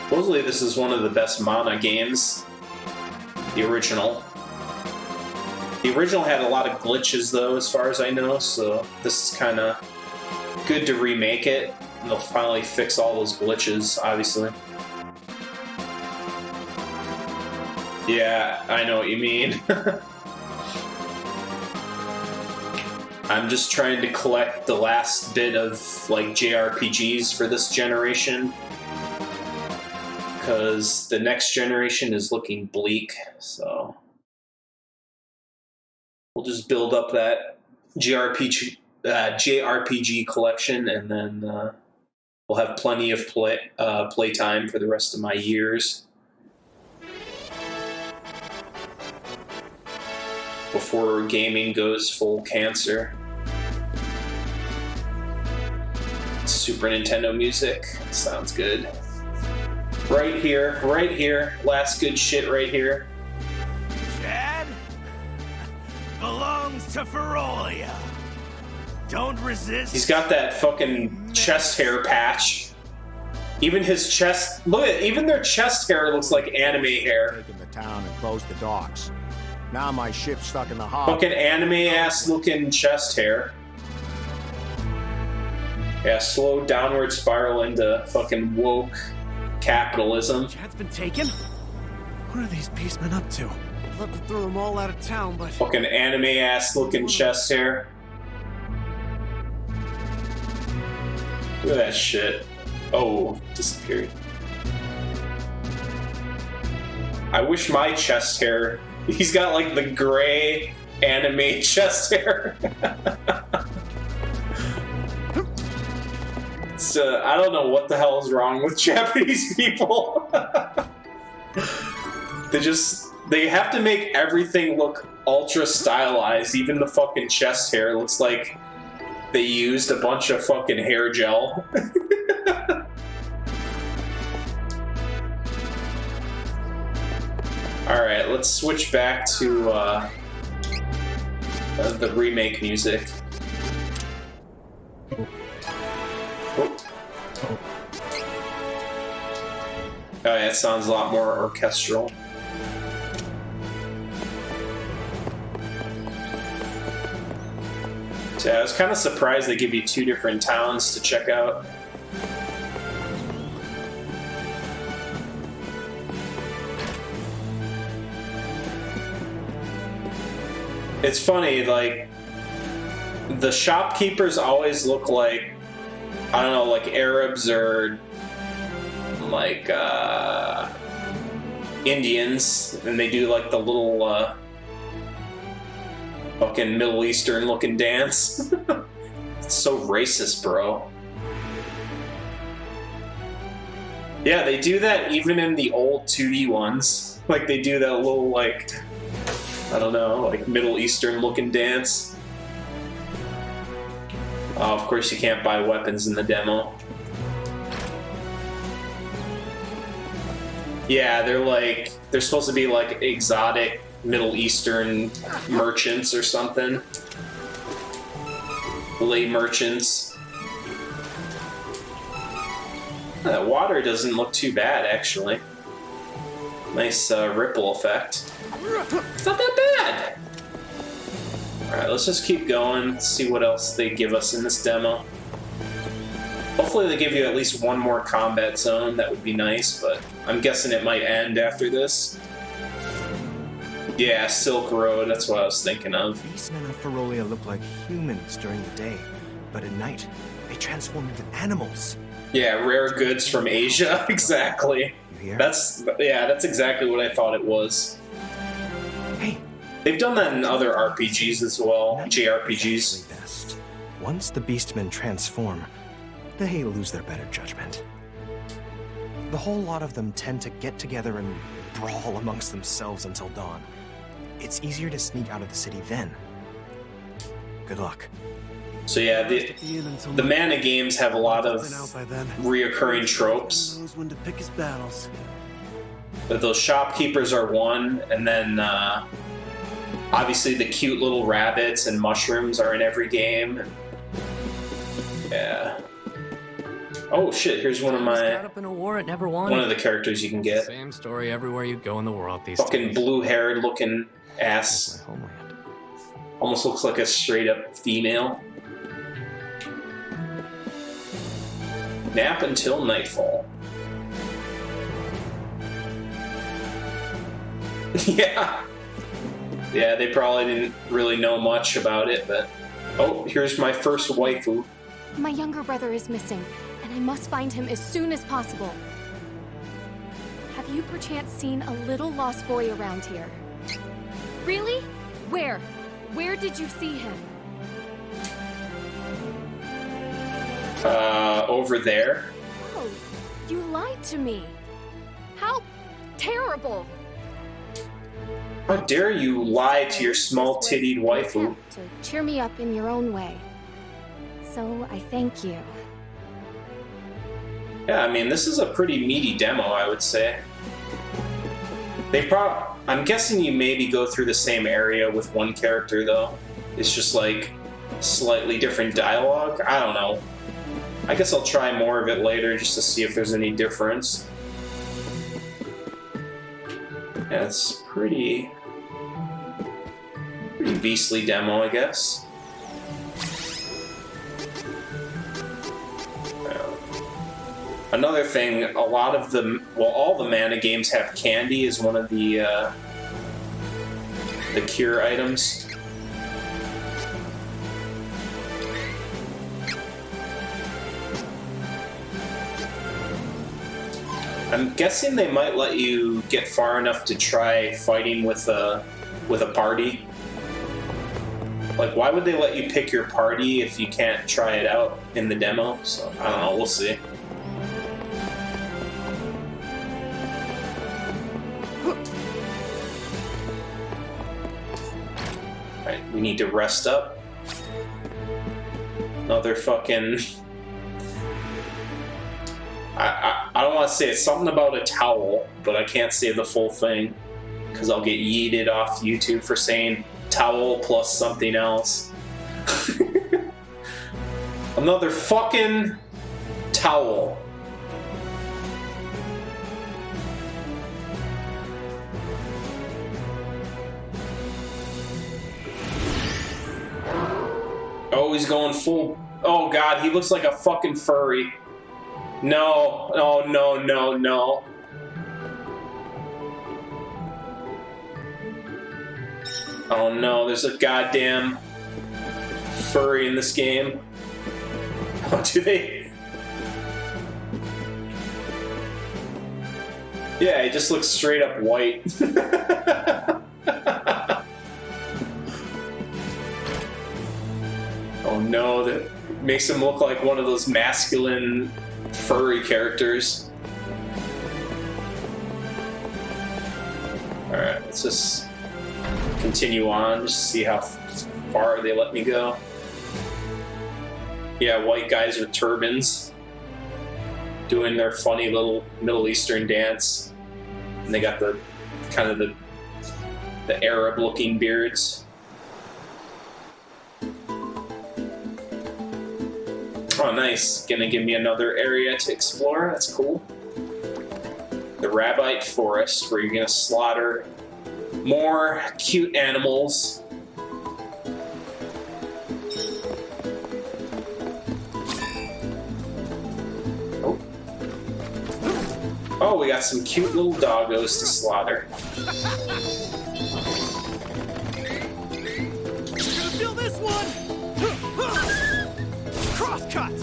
Supposedly this is one of the best Mana games. The original. The original had a lot of glitches though, as far as I know, so this is kind of good to remake it. And they'll finally fix all those glitches, obviously. Yeah, I know what you mean. I'm just trying to collect the last bit of like JRPGs for this generation. Because the next generation is looking bleak, so we'll just build up that JRPG collection, and then we'll have plenty of playtime for the rest of my years before gaming goes full cancer. Super Nintendo music sounds good. Right here, last good shit right here. Chad belongs to Ferolia. Don't resist. He's got that fucking chest hair patch. Even his chest, look at, even their chest hair looks like anime hair. Taken the town and closed the docks. Now my ship's stuck in the harbor. Fucking anime ass looking chest hair. Yeah, slow downward spiral into fucking woke capitalism. Chad's been taken? What are these beastmen up to? I'd love to throw them all out of town, but... Fucking anime ass looking chest hair. Look at that shit. Oh, disappeared. I wish my chest hair... He's got like the gray anime chest hair. It's, I don't know what the hell is wrong with Japanese people. They have to make everything look ultra stylized. Even the fucking chest hair looks like they used a bunch of fucking hair gel. Alright, let's switch back to the remake music. Oh yeah, it sounds a lot more orchestral. So yeah, I was kind of surprised they give you 2 different towns to check out. It's funny, like, the shopkeepers always look like, I don't know, like Arabs or like Indians, and they do like the little fucking Middle Eastern looking dance. It's so racist, bro. Yeah, they do that even in the old 2D ones. Like, they do that little, like, I don't know, like Middle Eastern looking dance. Oh, of course you can't buy weapons in the demo. Yeah, they're supposed to be like exotic Middle Eastern merchants or something. Lay merchants. That water doesn't look too bad, actually. Nice ripple effect. It's not that bad! Alright, let's just keep going, see what else they give us in this demo. Hopefully they give you at least one more combat zone, that would be nice, but I'm guessing it might end after this. Yeah, Silk Road, that's what I was thinking of. Beastmen of Ferolia look like humans during the day, but at night, they transform into animals. Yeah, rare goods from Asia, exactly. That's exactly what I thought it was. Hey, they've done that in other RPGs as well, JRPGs. Best. Once the Beastmen transform, they lose their better judgment. The whole lot of them tend to get together and brawl amongst themselves until dawn. It's easier to sneak out of the city then. Good luck. So yeah, the Mana games have a lot of reoccurring tropes. When to pick his battles. But those shopkeepers are one, and then obviously the cute little rabbits and mushrooms are in every game. Yeah. Oh shit! Here's one of my one of the characters you can get. Same story everywhere you go in the world these fucking days. Blue-haired looking ass. Almost looks like a straight up female. Nap until nightfall. Yeah. Yeah, they probably didn't really know much about it, but... Oh, here's my first waifu. My younger brother is missing, and I must find him as soon as possible. Have you perchance seen a little lost boy around here? Really? Where? Where did you see him? Over there. Oh, you lied to me. How terrible! How dare you lie to your small-tittied waifu? To cheer me up in your own way. So I thank you. Yeah, I mean, this is a pretty meaty demo, I would say. I'm guessing you maybe go through the same area with one character, though. It's just, like, slightly different dialogue. I don't know. I guess I'll try more of it later just to see if there's any difference. Yeah, it's pretty beastly demo, I guess. Another thing, a lot of them, well, all the Mana games have candy as one of the cure items. I'm guessing they might let you get far enough to try fighting with a party. Like, why would they let you pick your party if you can't try it out in the demo? So, I don't know, we'll see. Alright, we need to rest up. Another fucking... I don't want to say it's something about a towel, but I can't say the full thing because I'll get yeeted off YouTube for saying towel plus something else. Another fucking towel. Oh, he's going full... Oh god, he looks like a fucking furry. No, oh no, no, no. Oh no, there's a goddamn furry in this game. Oh, do they? Yeah, he just looks straight up white. Oh no, that makes him look like one of those masculine furry characters. Alright, let's just continue on, just see how far they let me go. Yeah, white guys with turbans doing their funny little Middle Eastern dance. And they got the kind of the Arab looking beards. Oh, nice. Gonna give me another area to explore. That's cool. The Rabbite Forest, where you're gonna slaughter more cute animals. Oh. Oh, we got some cute little doggos to slaughter. We're gonna feel this one! Crosscut!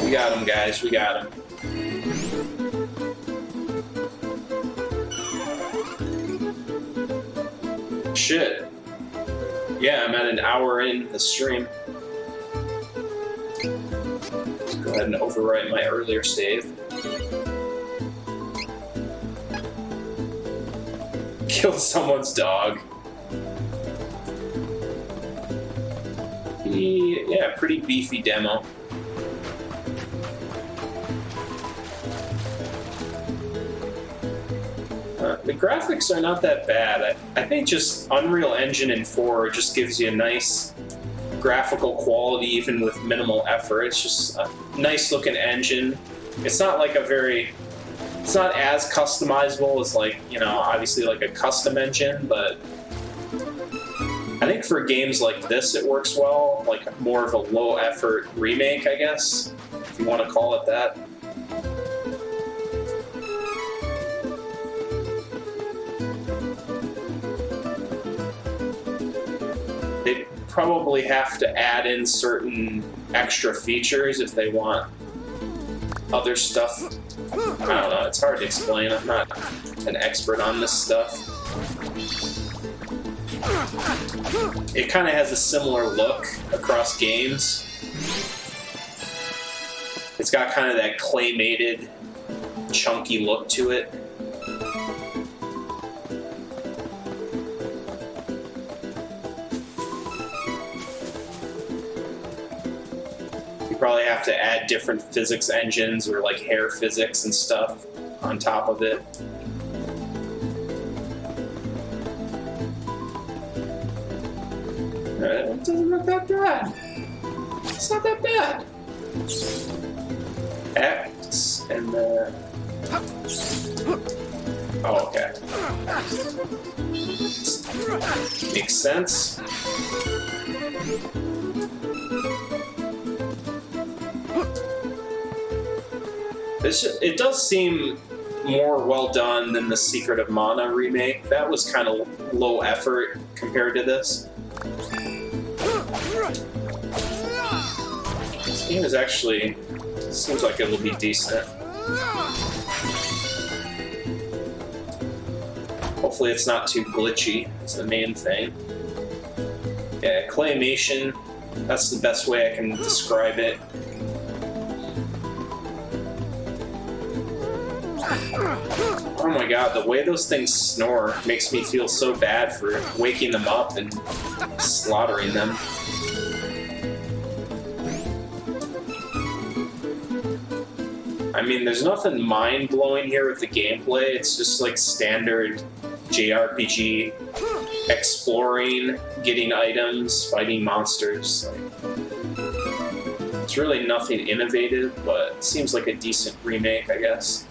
We got him, guys. We got him. Shit. Yeah, I'm at an hour in the stream. Let's go ahead and overwrite my earlier save. Killed someone's dog. Yeah, pretty beefy demo. The graphics are not that bad. I think just Unreal Engine in 4 just gives you a nice graphical quality even with minimal effort. It's just a nice looking engine. It's not like it's not as customizable as, like, you know, obviously like a custom engine, but I think for games like this it works well, like more of a low effort remake, I guess, if you want to call it that. They probably have to add in certain extra features if they want other stuff. I don't know, it's hard to explain. I'm not an expert on this stuff. It kind of has a similar look across games. It's got kind of that claymated, chunky look to it. You probably have to add different physics engines or like hair physics and stuff on top of it. It doesn't look that bad. It's not that bad. X and the... Oh, okay. Makes sense. It does seem more well done than the Secret of Mana remake. That was kind of low effort compared to this. This game is actually... seems like it'll be decent. Hopefully it's not too glitchy, is the main thing. Yeah, claymation, that's the best way I can describe it. Oh my god, the way those things snore makes me feel so bad for waking them up and slaughtering them. I mean, there's nothing mind-blowing here with the gameplay. It's just like standard JRPG, exploring, getting items, fighting monsters. It's really nothing innovative, but it seems like a decent remake, I guess.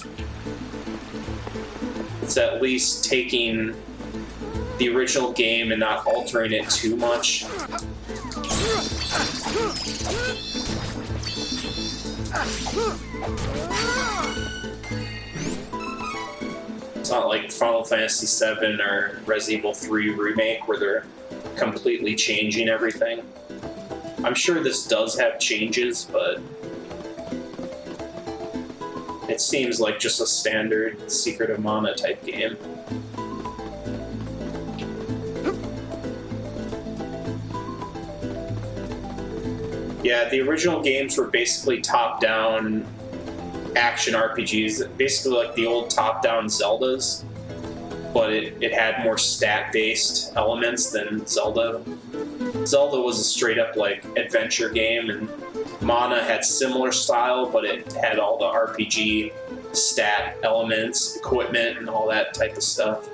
It's at least taking the original game and not altering it too much. It's not like Final Fantasy VII or Resident Evil 3 Remake where they're completely changing everything. I'm sure this does have changes, but it seems like just a standard Secret of Mana type game. Yeah, the original games were basically top-down action RPGs, basically like the old top-down Zeldas, but it had more stat-based elements than Zelda. Zelda was a straight-up like adventure game, and Mana had similar style, but it had all the RPG stat elements, equipment, and all that type of stuff.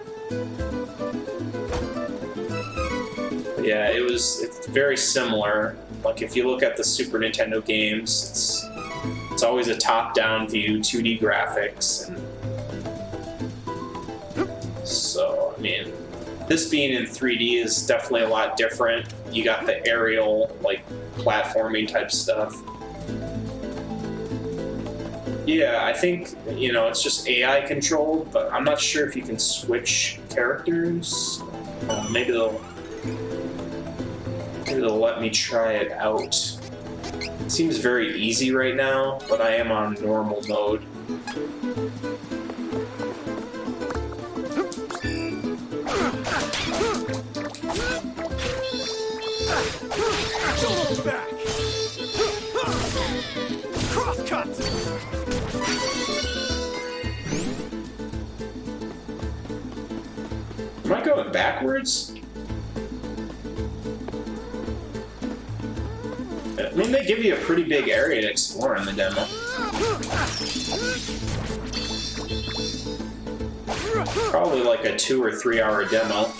But yeah, it's very similar. Like if you look at the Super Nintendo games, it's always a top-down view, 2D graphics, and so I mean, this being in 3D is definitely a lot different. You got the aerial, like platforming type stuff. Yeah, I think it's just AI controlled, but I'm not sure if you can switch characters. Maybe they'll let me try it out. It seems very easy right now, but I am on normal mode. Back. Cross cut. Am I going backwards? I mean, they give you a pretty big area to explore in the demo. Probably like a 2 or 3 hour demo.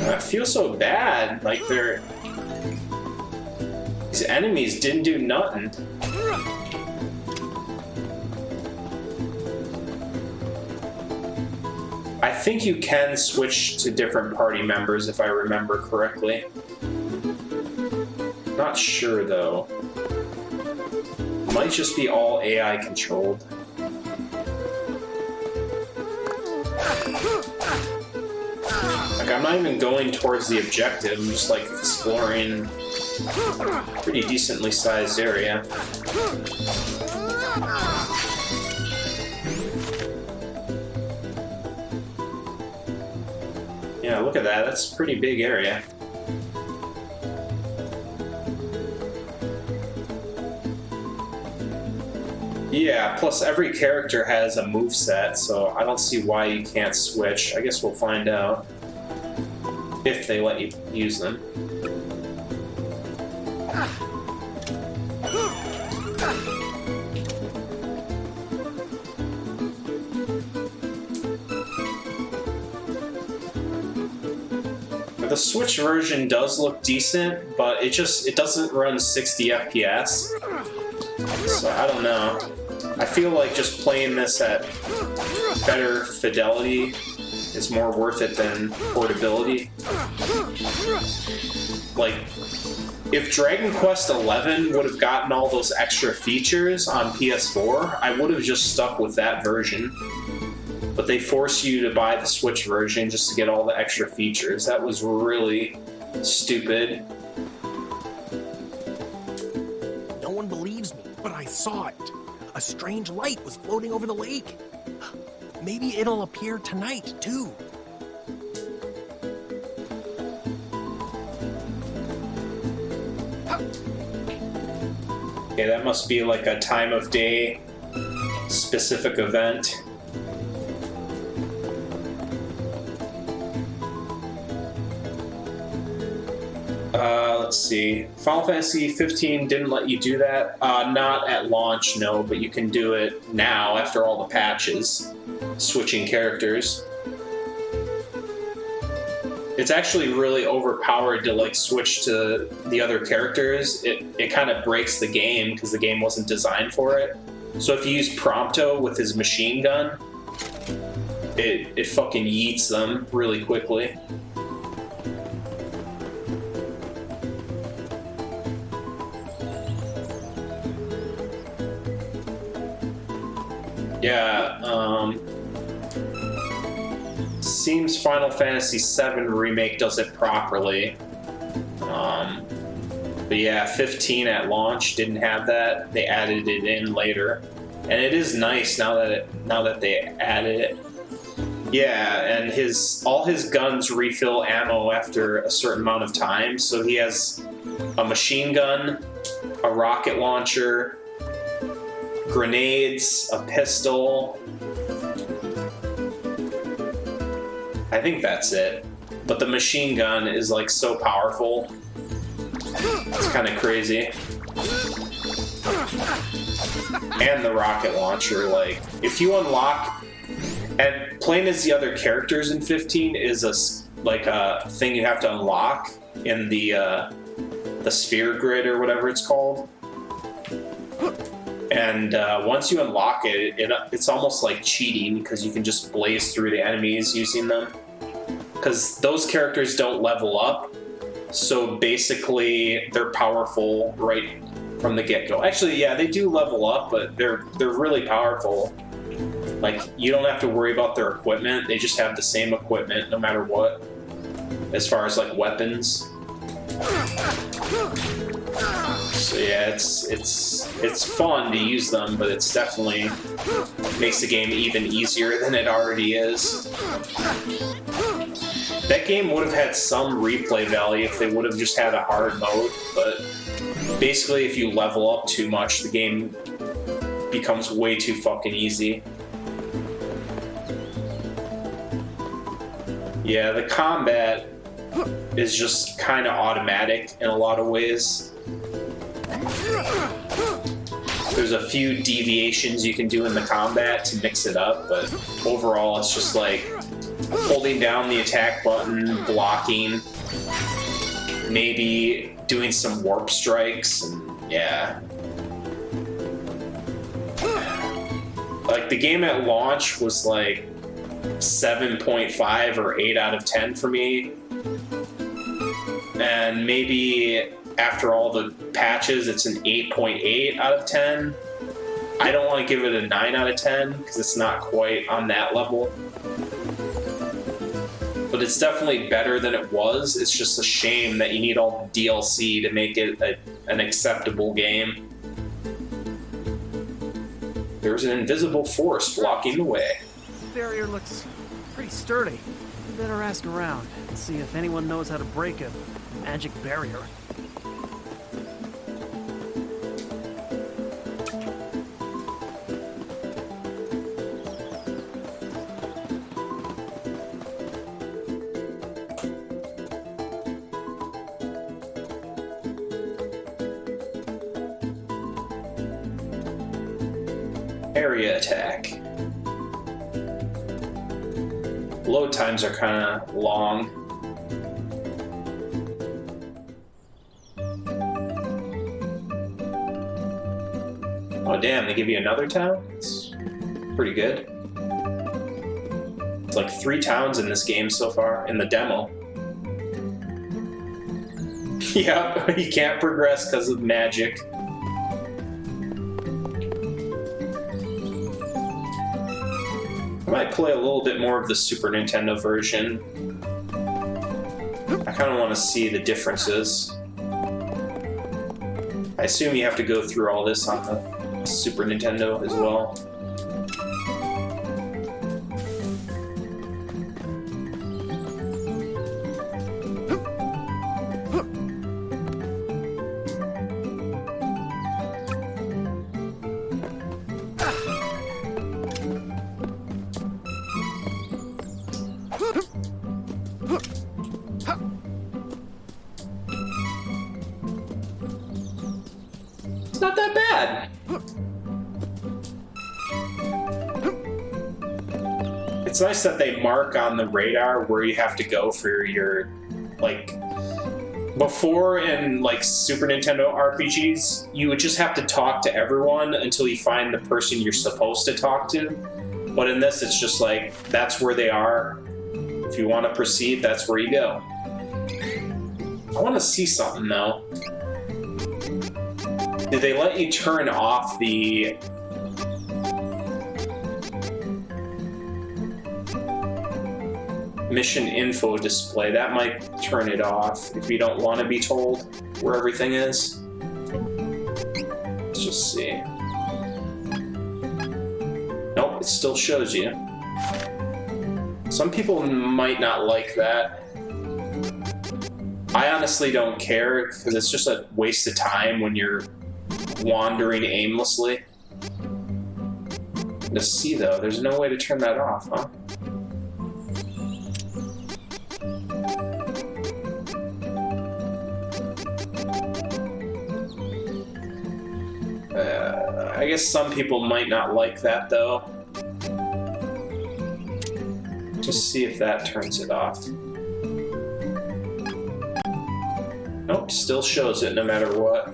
I feel so bad. Like these enemies didn't do nothing. I think you can switch to different party members if I remember correctly. Not sure though. Might just be all AI controlled. Like, I'm not even going towards the objective, I'm just like exploring a pretty decently sized area. Yeah, look at that, that's a pretty big area. Yeah, plus every character has a moveset, so I don't see why you can't switch. I guess we'll find out if they let you use them. The Switch version does look decent, but it doesn't run 60 FPS. So I don't know. I feel like just playing this at better fidelity is more worth it than portability. Like, if Dragon Quest XI would have gotten all those extra features on PS4, I would have just stuck with that version. but they force you to buy the Switch version just to get all the extra features. That was really stupid. No one believes me, but I saw it. A strange light was floating over the lake. Maybe it'll appear tonight, too. Okay, that must be like a time of day specific event. Let's see. Final Fantasy 15 didn't let you do that. Not at launch, no, but you can do it now after all the patches. Switching characters. It's actually really overpowered to like switch to the other characters. It kind of breaks the game because the game wasn't designed for it. So if you use Prompto with his machine gun, it fucking yeets them really quickly. Yeah, seems Final Fantasy VII Remake does it properly. But yeah, 15 at launch didn't have that. They added it in later. And it is nice now that they added it. Yeah, and all his guns refill ammo after a certain amount of time. So he has a machine gun, a rocket launcher, grenades, a pistol. I think that's it. But the machine gun is like so powerful. It's kind of crazy. And the rocket launcher, like, if you unlock, and playing as the other characters in 15 is a thing you have to unlock in the sphere grid or whatever it's called. And once you unlock it, it's almost like cheating because you can just blaze through the enemies using them. Because those characters don't level up, so basically they're powerful right from the get-go. Actually, yeah, they do level up, but they're really powerful. Like, you don't have to worry about their equipment. They just have the same equipment no matter what, as far as like weapons. So yeah, it's fun to use them, but it's definitely makes the game even easier than it already is. That game would have had some replay value if they would have just had a hard mode, but basically if you level up too much, the game becomes way too fucking easy. Yeah, the combat is just kind of automatic in a lot of ways. There's a few deviations you can do in the combat to mix it up, but overall it's just like holding down the attack button, blocking, maybe doing some warp strikes, and yeah. Like, the game at launch was like 7.5 or 8 out of 10 for me. And maybe after all the patches, it's an 8.8 out of 10. I don't want to give it a 9 out of 10 because it's not quite on that level. But it's definitely better than it was. It's just a shame that you need all the DLC to make it an acceptable game. There's an invisible force blocking the way. The barrier looks pretty sturdy. We better ask around and see if anyone knows how to break a magic barrier. Area attack. Load times are kind of long. Oh damn, they give you another town? It's pretty good. It's like 3 towns in this game so far, in the demo. Yep, you can't progress because of magic. might play a little bit more of the Super Nintendo version. I kind of want to see the differences. I assume you have to go through all this on the Super Nintendo as well. It's not that bad. It's nice that they mark on the radar where you have to go for your, like, before in, like, Super Nintendo RPGs, you would just have to talk to everyone until you find the person you're supposed to talk to. But in this, it's just like, that's where they are. If you want to proceed, that's where you go. I want to see something, though. Did they let you turn off the... mission info display? That might turn it off if you don't want to be told where everything is. Let's just see. Nope, it still shows you. Some people might not like that. I honestly don't care, because it's just a waste of time when you're wandering aimlessly. Let's see, though. There's no way to turn that off, huh? I guess some people might not like that, though. Just see if that turns it off. Nope, still shows it no matter what.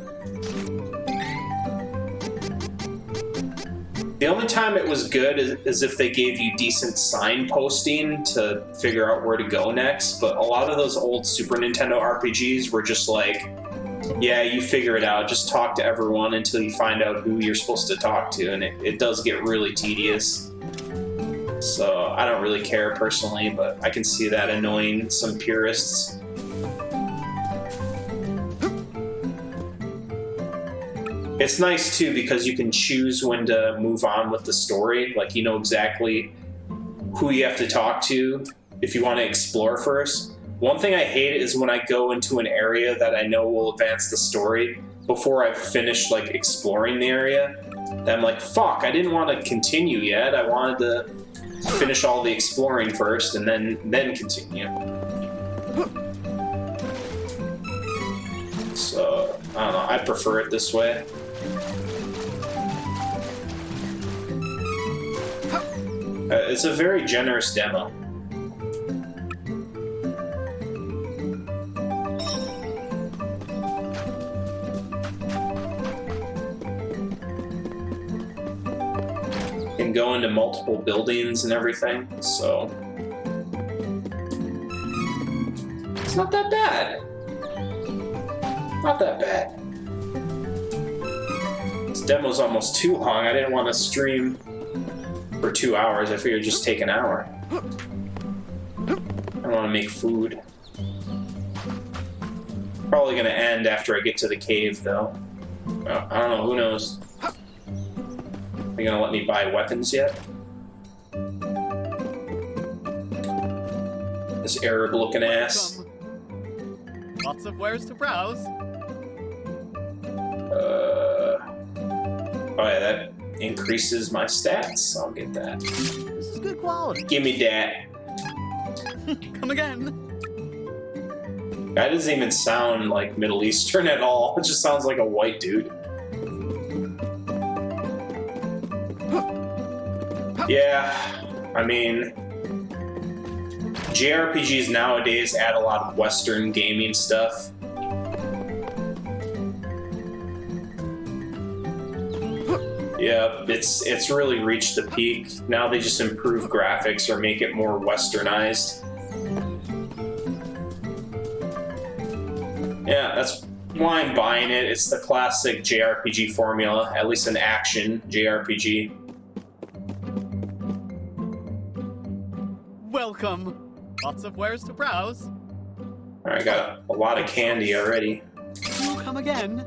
The only time it was good is if they gave you decent signposting to figure out where to go next, but a lot of those old Super Nintendo RPGs were just like, yeah, you figure it out, just talk to everyone until you find out who you're supposed to talk to, and it does get really tedious. So I don't really care personally, but I can see that annoying some purists. It's nice too because you can choose when to move on with the story. Like, you know exactly who you have to talk to if you want to explore first. One thing I hate is when I go into an area that I know will advance the story before I've finished, like, exploring the area. Then I'm like, fuck, I didn't want to continue yet. I wanted to finish all the exploring first and then continue. So, I don't know, I prefer it this way. It's a very generous demo. Can go into multiple buildings and everything, so it's not that bad. Not that bad. This demo's almost too long. I didn't want to stream for 2 hours. I figured just take an hour. I want to make food. Probably gonna end after I get to the cave, though. I don't know. Who knows? Are you gonna let me buy weapons yet? This Arab-looking ass. Lots of wares to browse. Oh yeah, that increases my stats. I'll get that. This is good quality. Give me that. Come again. That doesn't even sound like Middle Eastern at all. It just sounds like a white dude. Yeah, I mean, JRPGs nowadays add a lot of Western gaming stuff. Yeah, it's really reached the peak. Now they just improve graphics or make it more westernized. Yeah, that's why I'm buying it. It's the classic JRPG formula, at least an action JRPG. Welcome. Lots of wares to browse. I got a lot of candy already. Do come again.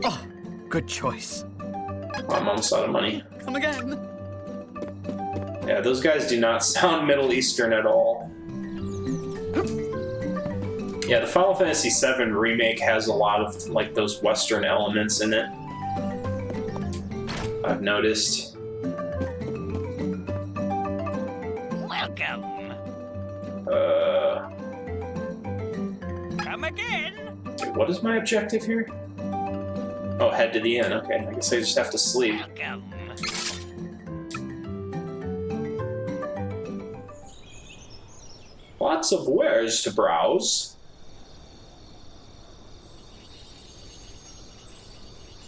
Oh, good choice. I'm almost out of money. Come again. Yeah, those guys do not sound Middle Eastern at all. Yeah, the Final Fantasy VII Remake has a lot of, like, those Western elements in it. I've noticed. Welcome. Come again. Wait, what is my objective here? Oh, head to the inn. Okay, I guess I just have to sleep. Welcome. Lots of wares to browse.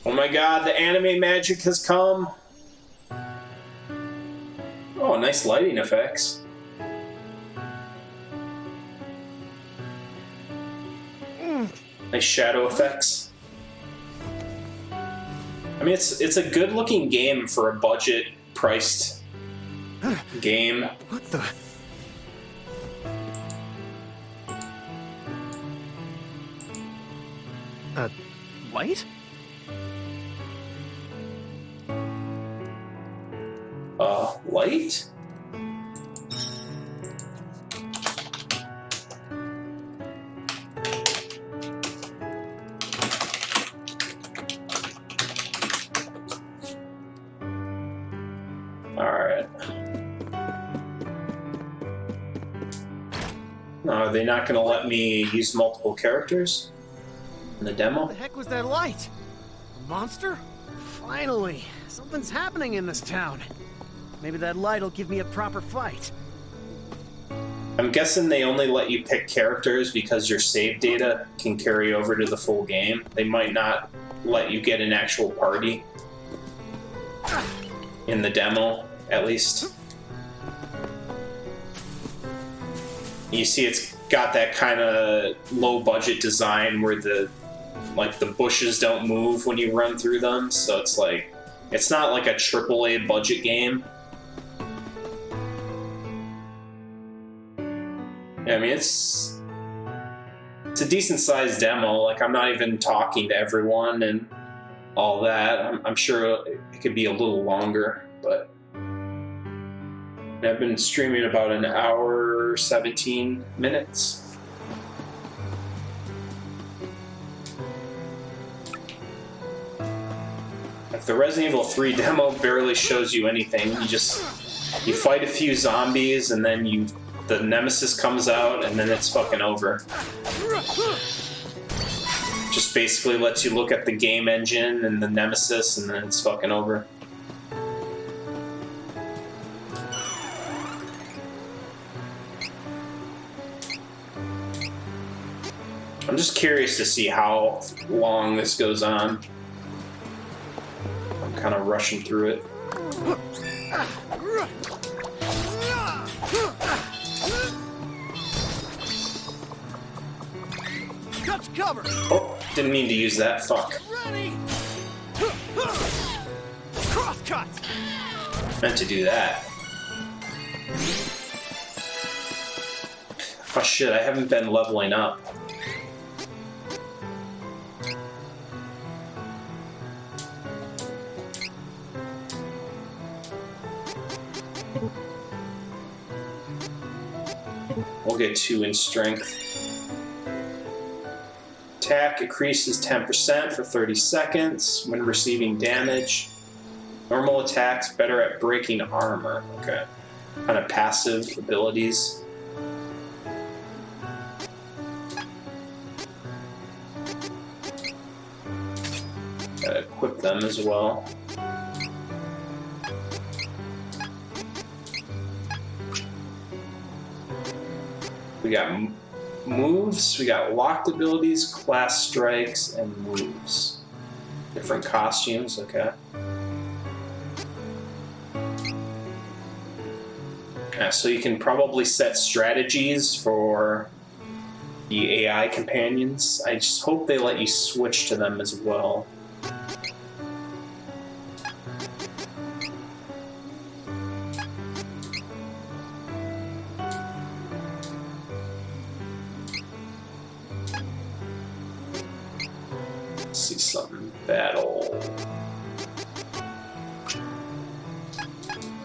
Oh my god, the anime magic has come. Oh, nice lighting effects. Nice shadow effects. I mean, it's a good looking game for a budget priced game. What the? Light? Light? Alright. Are they not going to let me use multiple characters in the demo? What the heck was that light? A monster? Finally, something's happening in this town. Maybe that light'll give me a proper fight. I'm guessing they only let you pick characters because your save data can carry over to the full game. They might not let you get an actual party in the demo, at least. You see it's got that kind of low-budget design where the bushes don't move when you run through them, so it's like, it's not like a AAA budget game. I mean, it's a decent-sized demo. Like, I'm not even talking to everyone and all that. I'm sure it could be a little longer, but I've been streaming about an hour, 17 minutes. If the Resident Evil 3 demo barely shows you anything, you fight a few zombies and then the Nemesis comes out, and then it's fucking over. Just basically lets you look at the game engine and the Nemesis, and then it's fucking over. I'm just curious to see how long this goes on. I'm kind of rushing through it. Catch cover. Oh, didn't mean to use that. Fuck. Ready. Cross cut. Meant to do that. Oh shit, I haven't been leveling up. We'll get 2 in strength. Attack increases 10% for 30 seconds when receiving damage. Normal attacks better at breaking armor. Okay. Kind of passive abilities. Gotta equip them as well. We got moves, we got locked abilities, class strikes, and moves. Different costumes, okay. So you can probably set strategies for the AI companions. I just hope they let you switch to them as well. see something. Battle.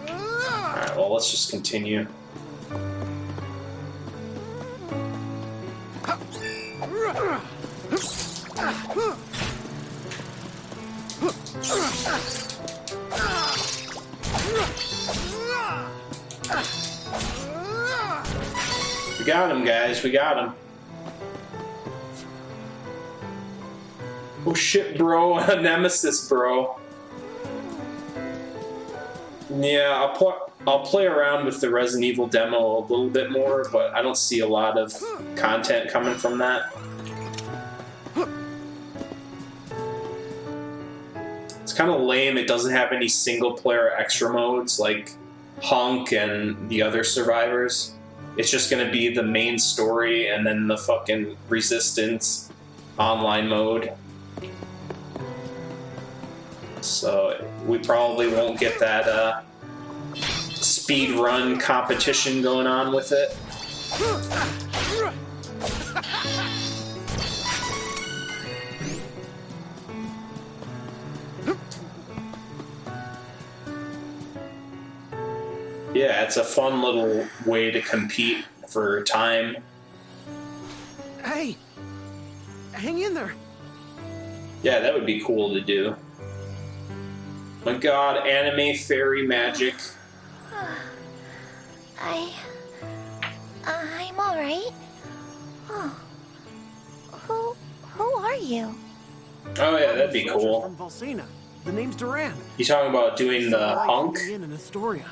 Alright, well, let's just continue. We got him, guys. We got him. Oh shit, bro. A nemesis, bro. Yeah, I'll play around with the Resident Evil demo a little bit more, but I don't see a lot of content coming from that. It's kind of lame. It doesn't have any single-player extra modes like Hunk and the other survivors. It's just going to be the main story and then the fucking Resistance online mode. So we probably won't get that speed run competition going on with it. Yeah, it's a fun little way to compete for time. Hey! Hang in there! Yeah, that would be cool to do. My god, anime fairy magic. I'm alright. Oh. Who are you? Oh yeah, that'd be cool. From Valsena. The name's Duran. You talking about doing the Hunk Astoria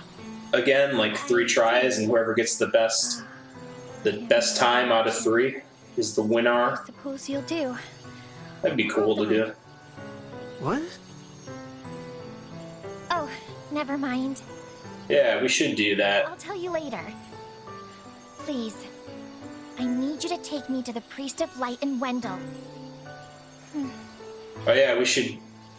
again, like 3 tries, and whoever gets the best time out of 3 is the winner. I suppose you'll do. That'd be cool to do. What? Oh, never mind. Yeah, we should do that. I'll tell you later. Please, I need you to take me to the Priest of Light in Wendell. Oh yeah, we should.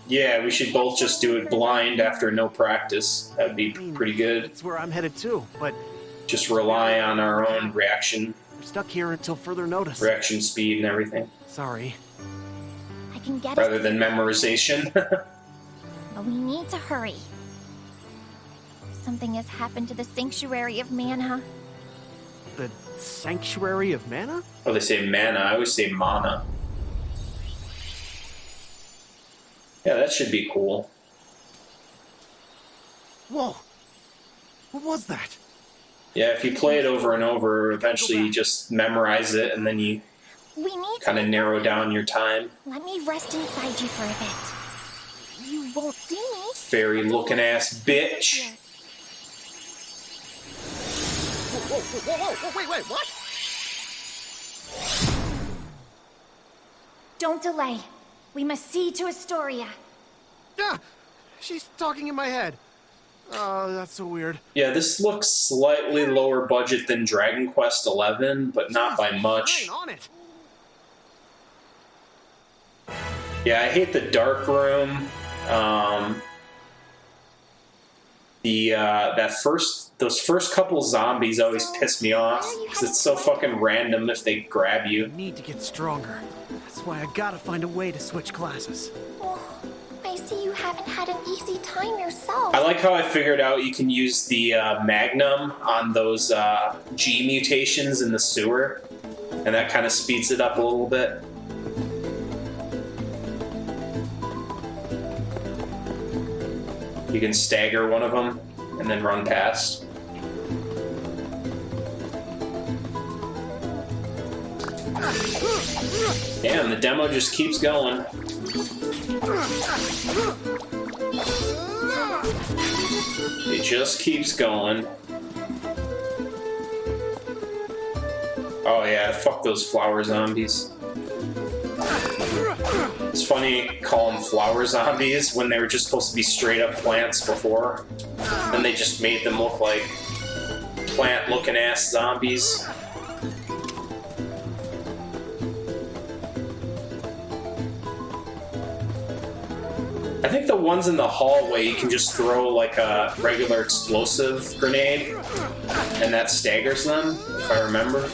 Yeah, we should both just do it blind after no practice. That'd be pretty good. That's where I'm headed too, but just rely on our own reaction. I'm stuck here until further notice. Reaction speed and everything. Sorry. I can get rather than memorization. But we need to hurry. Something has happened to the Sanctuary of Mana. The Sanctuary of Mana? Oh, they say mana. I always say mana. Yeah, that should be cool. Whoa! What was that? Yeah, if you play it over and over, eventually you just memorize it, and then you kind of narrow down your time. Let me rest inside you for a bit. You won't see me. Fairy-looking ass bitch. Whoa, wait, what? Don't delay. We must see to Astoria. Yeah, she's talking in my head. Oh, that's so weird. Yeah, this looks slightly lower budget than Dragon Quest XI, but not by much. On it. Yeah, I hate the dark room. Those first couple zombies always piss me off because it's so fucking random if they grab you. I need to get stronger. That's why I gotta find a way to switch classes. Oh, I see you haven't had an easy time yourself. I like how I figured out you can use the Magnum on those G mutations in the sewer, and that kind of speeds it up a little bit. You can stagger one of them and then run past. Damn, the demo just keeps going. It just keeps going. Oh yeah, fuck those flower zombies. It's funny calling them flower zombies when they were just supposed to be straight up plants before. Then they just made them look like plant looking ass zombies. I think the ones in the hallway you can just throw like a regular explosive grenade and that staggers them, if I remember.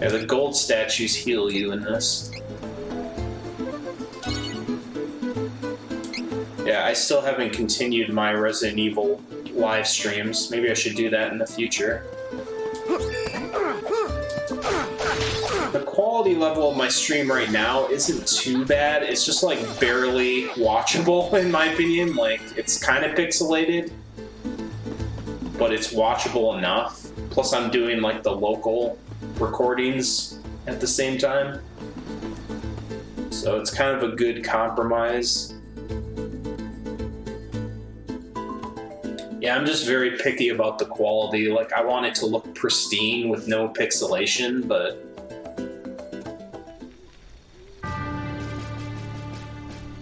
Yeah, the gold statues heal you in this. Yeah, I still haven't continued my Resident Evil live streams. Maybe I should do that in the future. The quality level of my stream right now isn't too bad. It's just like barely watchable in my opinion. Like, it's kind of pixelated, but it's watchable enough. Plus I'm doing like the local recordings at the same time. So it's kind of a good compromise. Yeah, I'm just very picky about the quality. Like, I want it to look pristine with no pixelation, but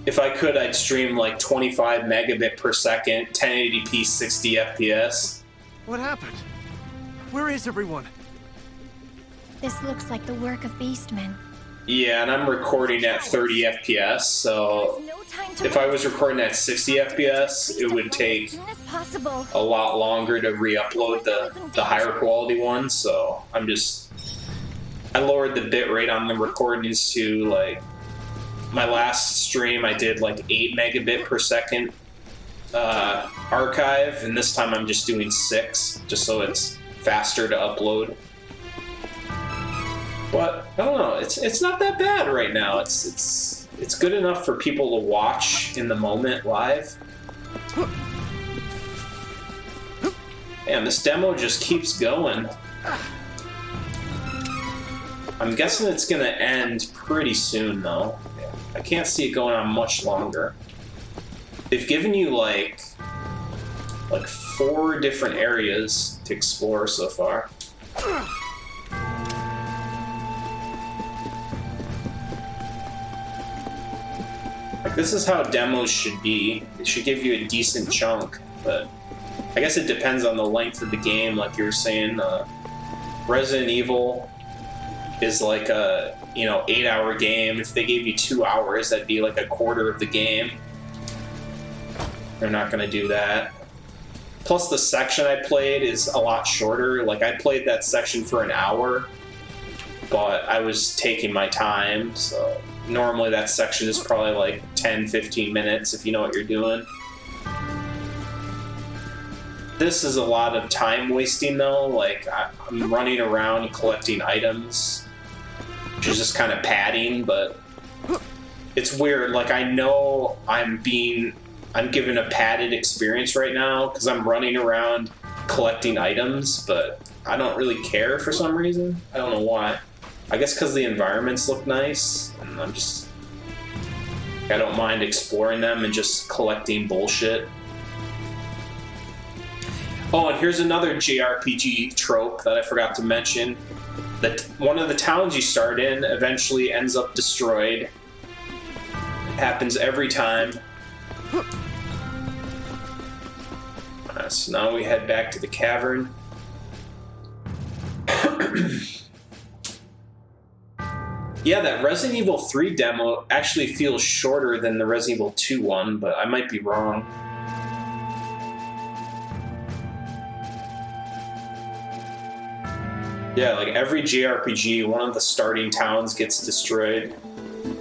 if I could, I'd stream like 25 megabit per second, 1080p, 60 FPS. What happened? Where is everyone? This looks like the work of Beastmen. Yeah, and I'm recording at 30 FPS, so if I was recording at 60 FPS, it would take a lot longer to re-upload the higher quality one, so I lowered the bitrate on the recordings to, like, my last stream I did like 8 megabit per second archive, and this time I'm just doing 6, just so it's faster to upload. But I don't know, it's not that bad right now. It's good enough for people to watch in the moment live. Man, this demo just keeps going. I'm guessing it's gonna end pretty soon though. I can't see it going on much longer. They've given you like 4 different areas to explore so far. Like, this is how demos should be. It should give you a decent chunk, but I guess it depends on the length of the game. Like you were saying, Resident Evil is like a 8-hour game. If they gave you 2 hours, that'd be like a quarter of the game. They're not gonna do that. Plus the section I played is a lot shorter. Like, I played that section for an hour, but I was taking my time, so normally that section is probably like 10-15 minutes if you know what you're doing. This is a lot of time wasting though. Like, I'm running around collecting items, which is just kind of padding, but it's weird. Like, I know I'm given a padded experience right now because I'm running around collecting items, but I don't really care for some reason. I don't know why. I guess because the environments look nice, and I don't mind exploring them and just collecting bullshit. Oh, and here's another JRPG trope that I forgot to mention. That one of the towns you start in eventually ends up destroyed. It happens every time. So now we head back to the cavern. Yeah, that Resident Evil 3 demo actually feels shorter than the Resident Evil 2 one, but I might be wrong. Yeah, like every JRPG, one of the starting towns gets destroyed.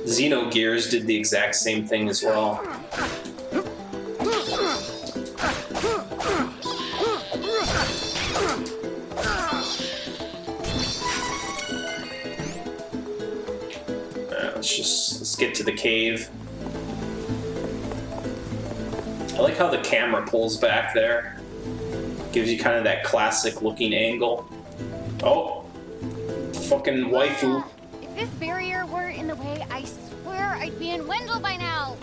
Xenogears did the exact same thing as well. Let's get to the cave. I like how the camera pulls back there. Gives you kind of that classic looking angle. Oh, fucking waifu. If this barrier weren't in the way, I swear I'd be in Wendell by now.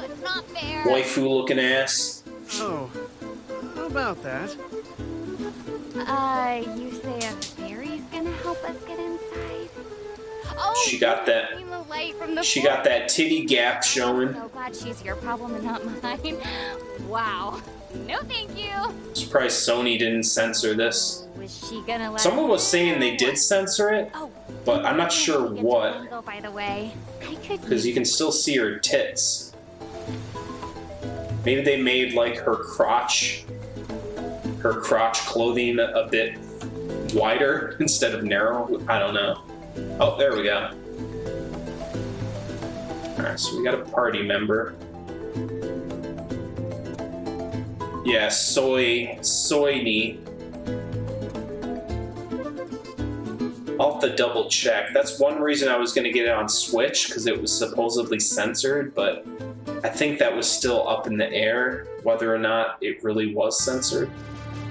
It's not fair. Waifu looking ass. Oh, how about that? You say a fairy's gonna help us get inside? Oh, she got that. The light from the she got that titty gap showing. I'm so glad she's your problem and not mine. Wow. No, thank you. Surprised Sony didn't censor this. Was she gonna let Someone was saying they did censor it, but I'm not sure what. By the way, because you can still see her tits. Maybe they made like her crotch clothing a bit wider instead of narrow. I don't know. Oh, there we go. Alright, so we got a party member. Yeah, Soyni. I'll have to double check. That's one reason I was going to get it on Switch, because it was supposedly censored, but I think that was still up in the air, whether or not it really was censored.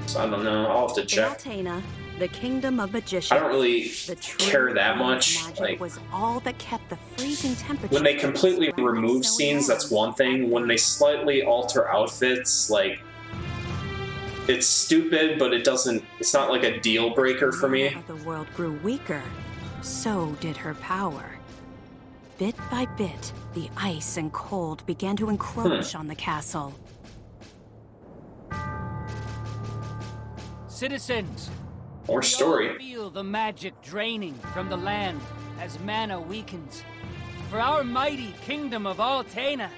So I don't know. I'll have to check. In Altena, the kingdom of magicians, I don't really care that much. Like, was all that kept the freezing temperature. when they completely remove scenes, that's one thing. When they slightly alter outfits, like, it's stupid, but it doesn't. It's not like a deal breaker for me. The world grew weaker, so did her power. Bit by bit, the ice and cold began to encroach on the castle. Citizens, More story. feel the magic draining from the land as mana weakens. For our mighty kingdom of Altena,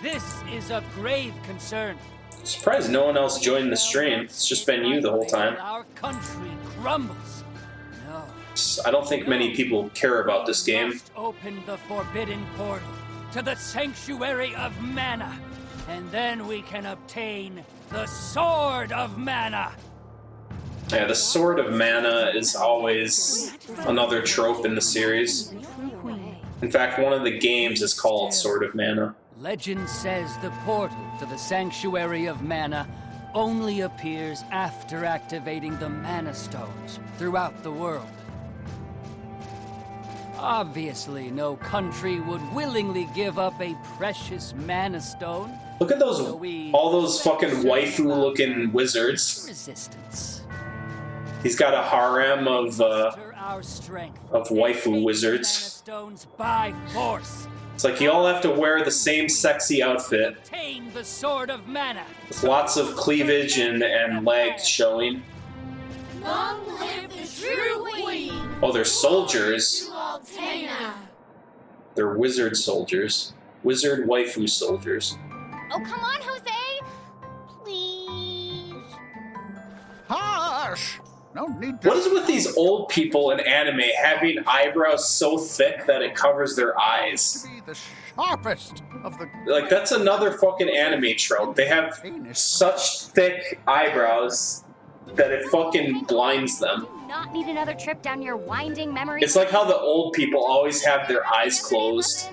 this is of grave concern. Surprised no one else joined the stream. It's just been you the whole time. Our country crumbles. No. I don't think many people care about this game. Open the forbidden portal to the sanctuary of mana, and then we can obtain the Sword of Mana. Yeah, the Sword of Mana is always another trope in the series. In fact, one of the games is called Sword of Mana. Legend says the portal to the Sanctuary of Mana only appears after activating the Mana Stones throughout the world. Obviously, no country would willingly give up a precious Mana Stone. Look at those, all those fucking waifu-looking wizards. Resistance. He's got a harem of waifu wizards. Stones by force. It's like you all have to wear the same sexy outfit. Obtain the Sword of Mana. With lots of cleavage and legs showing. Long live the true queen! Oh, they're soldiers. Altena. They're wizard soldiers. Wizard waifu soldiers. Oh, come on, Jose! Please. Hush! No need to. What is with these old people in anime having eyebrows so thick that it covers their eyes? The sharpest of the. Like, that's another fucking anime trope. They have such thick eyebrows that it fucking blinds them. Do not need another trip down your winding memory. It's like how the old people always have their eyes closed.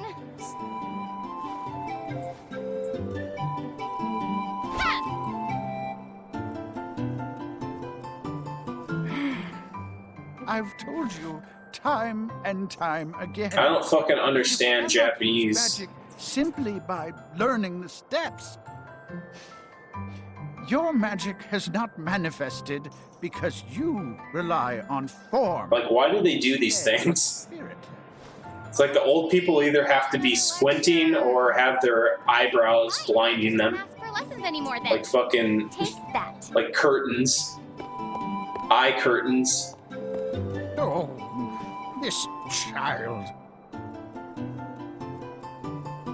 I've told you time and time again. I don't fucking understand Japanese. Magic simply by learning the steps. Your magic has not manifested because you rely on form. Like, why do they do these things? It's like the old people either have to be squinting or have their eyebrows blinding them. For lessons anymore, then. Like fucking, Take that. like curtains. Eye curtains. Oh, this child.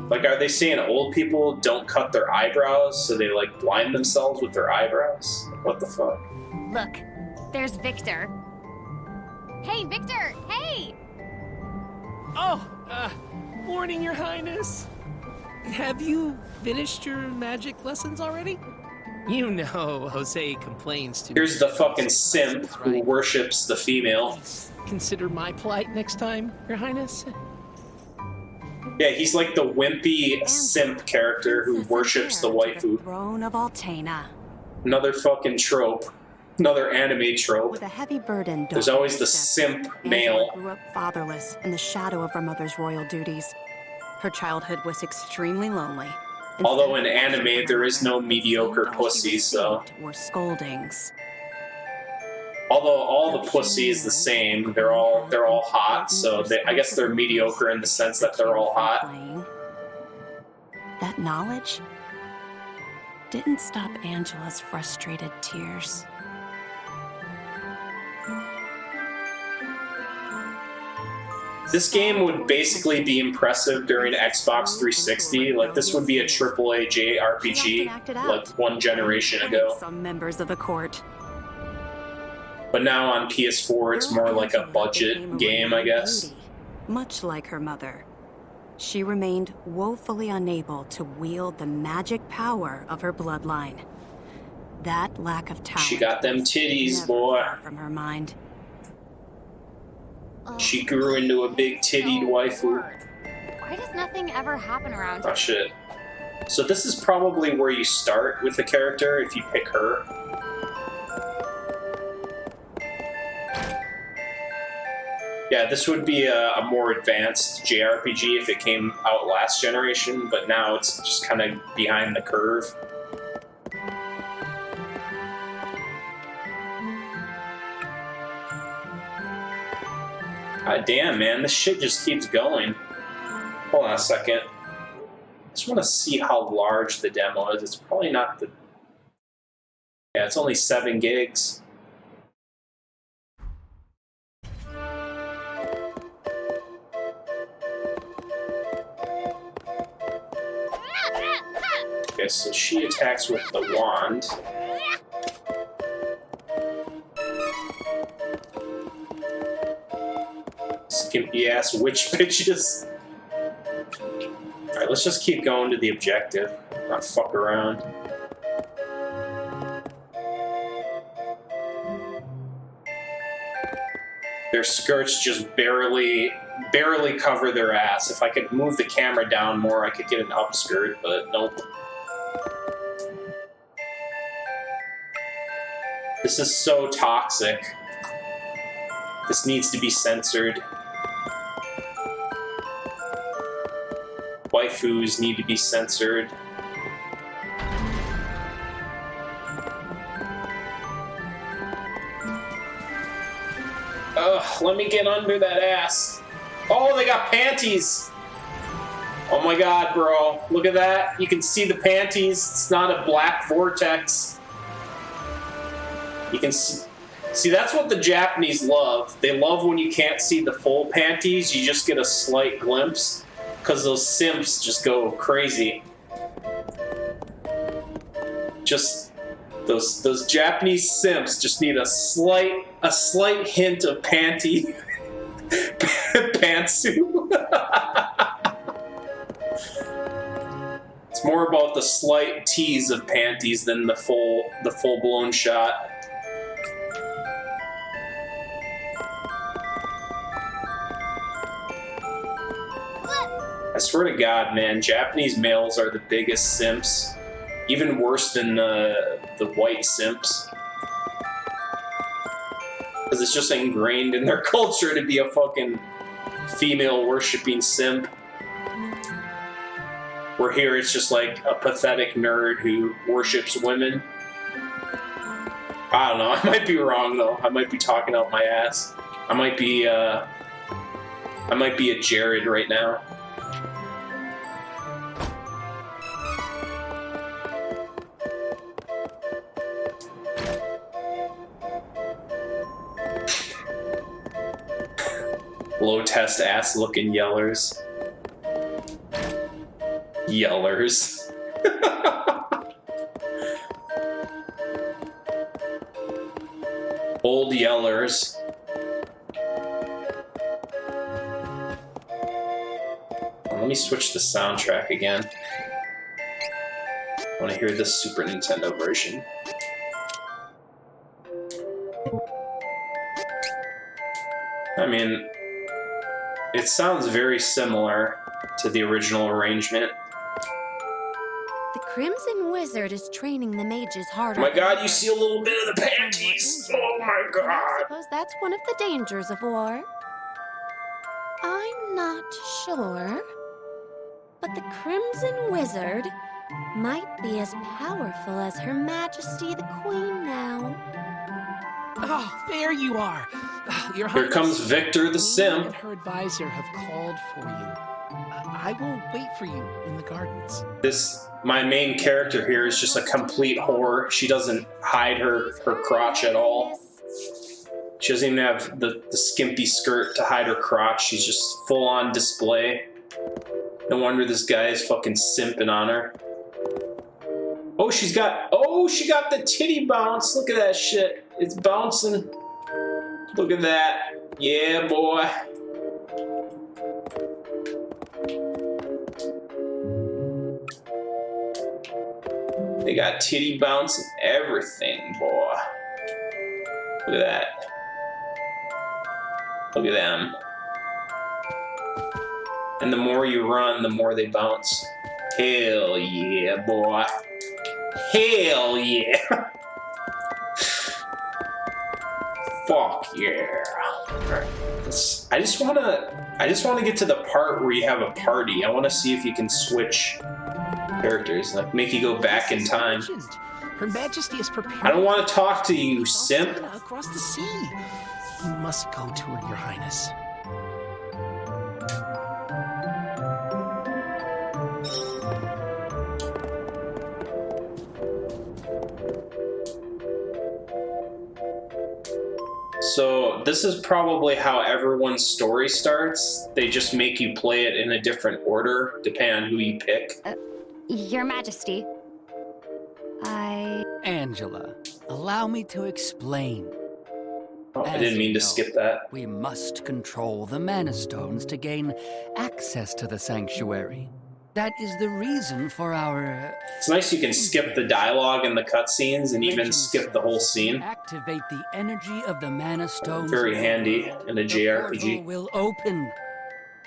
Like, are they saying old people don't cut their eyebrows so they, like, blind themselves with their eyebrows? What the fuck? Look, there's Victor. Hey, Victor! Hey! Oh, morning, Your Highness. Have you finished your magic lessons already? You know, Jose complains to Here's the fucking simp who worships the female. Consider my plight next time, Your Highness. Yeah, he's like the wimpy simp character who worships the waifu. Throne of Altena. Another fucking trope. Another anime trope. With a heavy burden, There's always the simp male. Angela grew up fatherless in the shadow of her mother's royal duties. Her childhood was extremely lonely. Although in anime there is no mediocre pussy, so. Were scoldings. Although all the pussy is the same, they're all hot, so I guess they're mediocre in the sense that they're all hot. That knowledge didn't stop Angela's frustrated tears. This game would basically be impressive during Xbox 360. Like, this would be a AAA JRPG, like, one generation ago. Some members of the court. But now on PS4, it's more like a budget game, I guess. Much like her mother, she remained woefully unable to wield the magic power of her bloodline. That lack of talent. She got them titties, boy. From her mind. She grew into a big tittied waifu. Why does nothing ever happen around here? Oh shit. So this is probably where you start with the character if you pick her. Yeah, this would be a more advanced JRPG if it came out last generation, but now it's just kind of behind the curve. God damn, man, this shit just keeps going. Hold on a second. I just want to see how large the demo is. It's probably not the... Yeah, it's only 7 gigs. Okay, so she attacks with the wand. Skimpy ass witch bitches. Alright, let's just keep going to the objective. Not fuck around. Their skirts just barely cover their ass. If I could move the camera down more, I could get an upskirt, but nope. This is so toxic. This needs to be censored. Waifus need to be censored. Ugh, let me get under that ass. Oh, they got panties! Oh my god, bro. Look at that. You can see the panties. It's not a black vortex. You can see, that's what the Japanese love. They love when you can't see the full panties, you just get a slight glimpse, because those simps just go crazy. Just those Japanese simps just need a slight hint of panty pantsuit. It's more about the slight tease of panties than the full blown shot. I swear to God, man, Japanese males are the biggest simps. Even worse than the white simps. Because it's just ingrained in their culture to be a fucking female-worshipping simp. Where here it's just like a pathetic nerd who worships women. I don't know, I might be wrong though. I might be talking out my ass. I might be a Jared right now. Low-test ass-looking yellers. Yellers. Old yellers. Let me switch the soundtrack again. I want to hear the Super Nintendo version. I mean, it sounds very similar to the original arrangement. The Crimson Wizard is training the mages harder. Oh my god, you see a little bit of the panties! Oh my god! I suppose that's one of the dangers of war. I'm not sure, but the Crimson Wizard might be as powerful as Her Majesty the Queen now. Oh, there you are. Your Here comes Victor the Simp. And her advisor have called for you. I will wait for you in the gardens. My main character here is just a complete whore. She doesn't hide her crotch at all. She doesn't even have the skimpy skirt to hide her crotch. She's just full on display. No wonder this guy is fucking simping on her. Oh, she got the titty bounce. Look at that shit. It's bouncing. Look at that. Yeah, boy. They got titty bounce and everything, boy. Look at that. Look at them. And the more you run, the more they bounce. Hell yeah, boy. Hell yeah. Fuck yeah. Alright. I just wanna get to the part where you have a party. I wanna see if you can switch characters, like make you go back in time. Her Majesty is prepared. I don't want to talk to you, simp. Across the sea. You must go to her, Your Highness. So this is probably how everyone's story starts. They just make you play it in a different order, depending on who you pick. Your Majesty. Angela, allow me to explain. Oh, I didn't mean to skip that. We must control the Mana Stones to gain access to the sanctuary. That is the reason for our... It's nice you can skip the dialogue and the cutscenes and even skip the whole scene. Activate the energy of the Mana Stones. Very handy in a JRPG. The portal will open,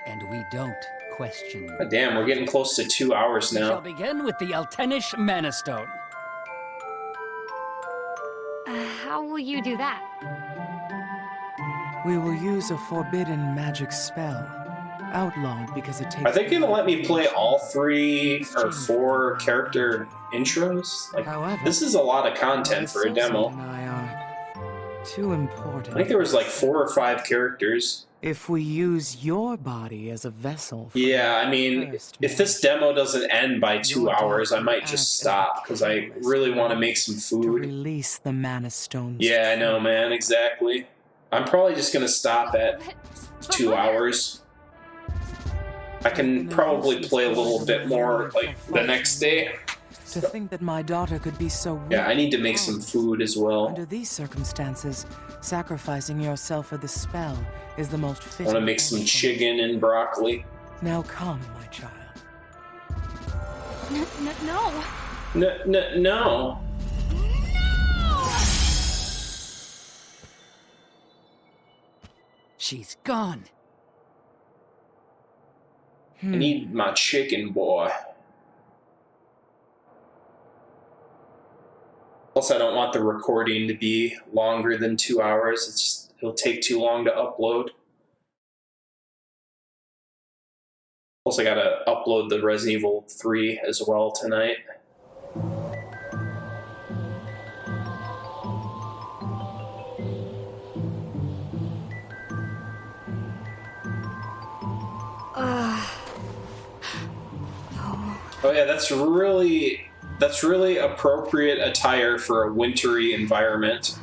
and we don't question. God damn, we're getting close to 2 hours We shall now. begin with the Altenish Mana Stone. How will you do that? We will use a forbidden magic spell, outlawed because it takes... Are they gonna let me play all 3 or 4 character intros? Like, this is a lot of content for a demo. Too important. I think there was like 4 or 5 characters. If we use your body as a vessel... Yeah, I mean, if this demo doesn't end by 2 hours, I might just stop, because I really want to make some food. Release the Mana Stones. Yeah, I know, man, exactly. I'm probably just gonna stop at 2 hours. I can probably play a little bit more, like, the next day. To think that my daughter could be so weak. Yeah, I need to make some food as well. Under these circumstances, sacrificing yourself for the spell is the most I fitting. want to make some chicken and broccoli. Now come, my child. No. No. She's gone. I need my chicken, boy. Plus, I don't want the recording to be longer than 2 hours. It'll take too long to upload. Plus, I gotta upload the Resident Evil 3 as well tonight. Oh yeah, that's really appropriate attire for a wintry environment.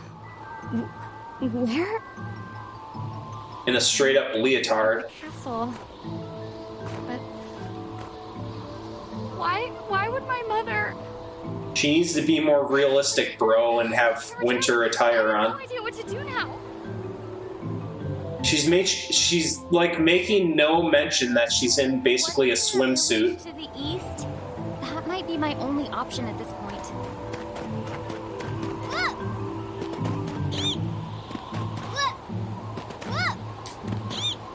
Where? In a straight up leotard. Castle. But why would my mother? She needs to be more realistic, bro, and have winter attire I have on. no idea what to do now. She's like making no mention that she's in basically a swimsuit. To the east? That might be my only option at this point.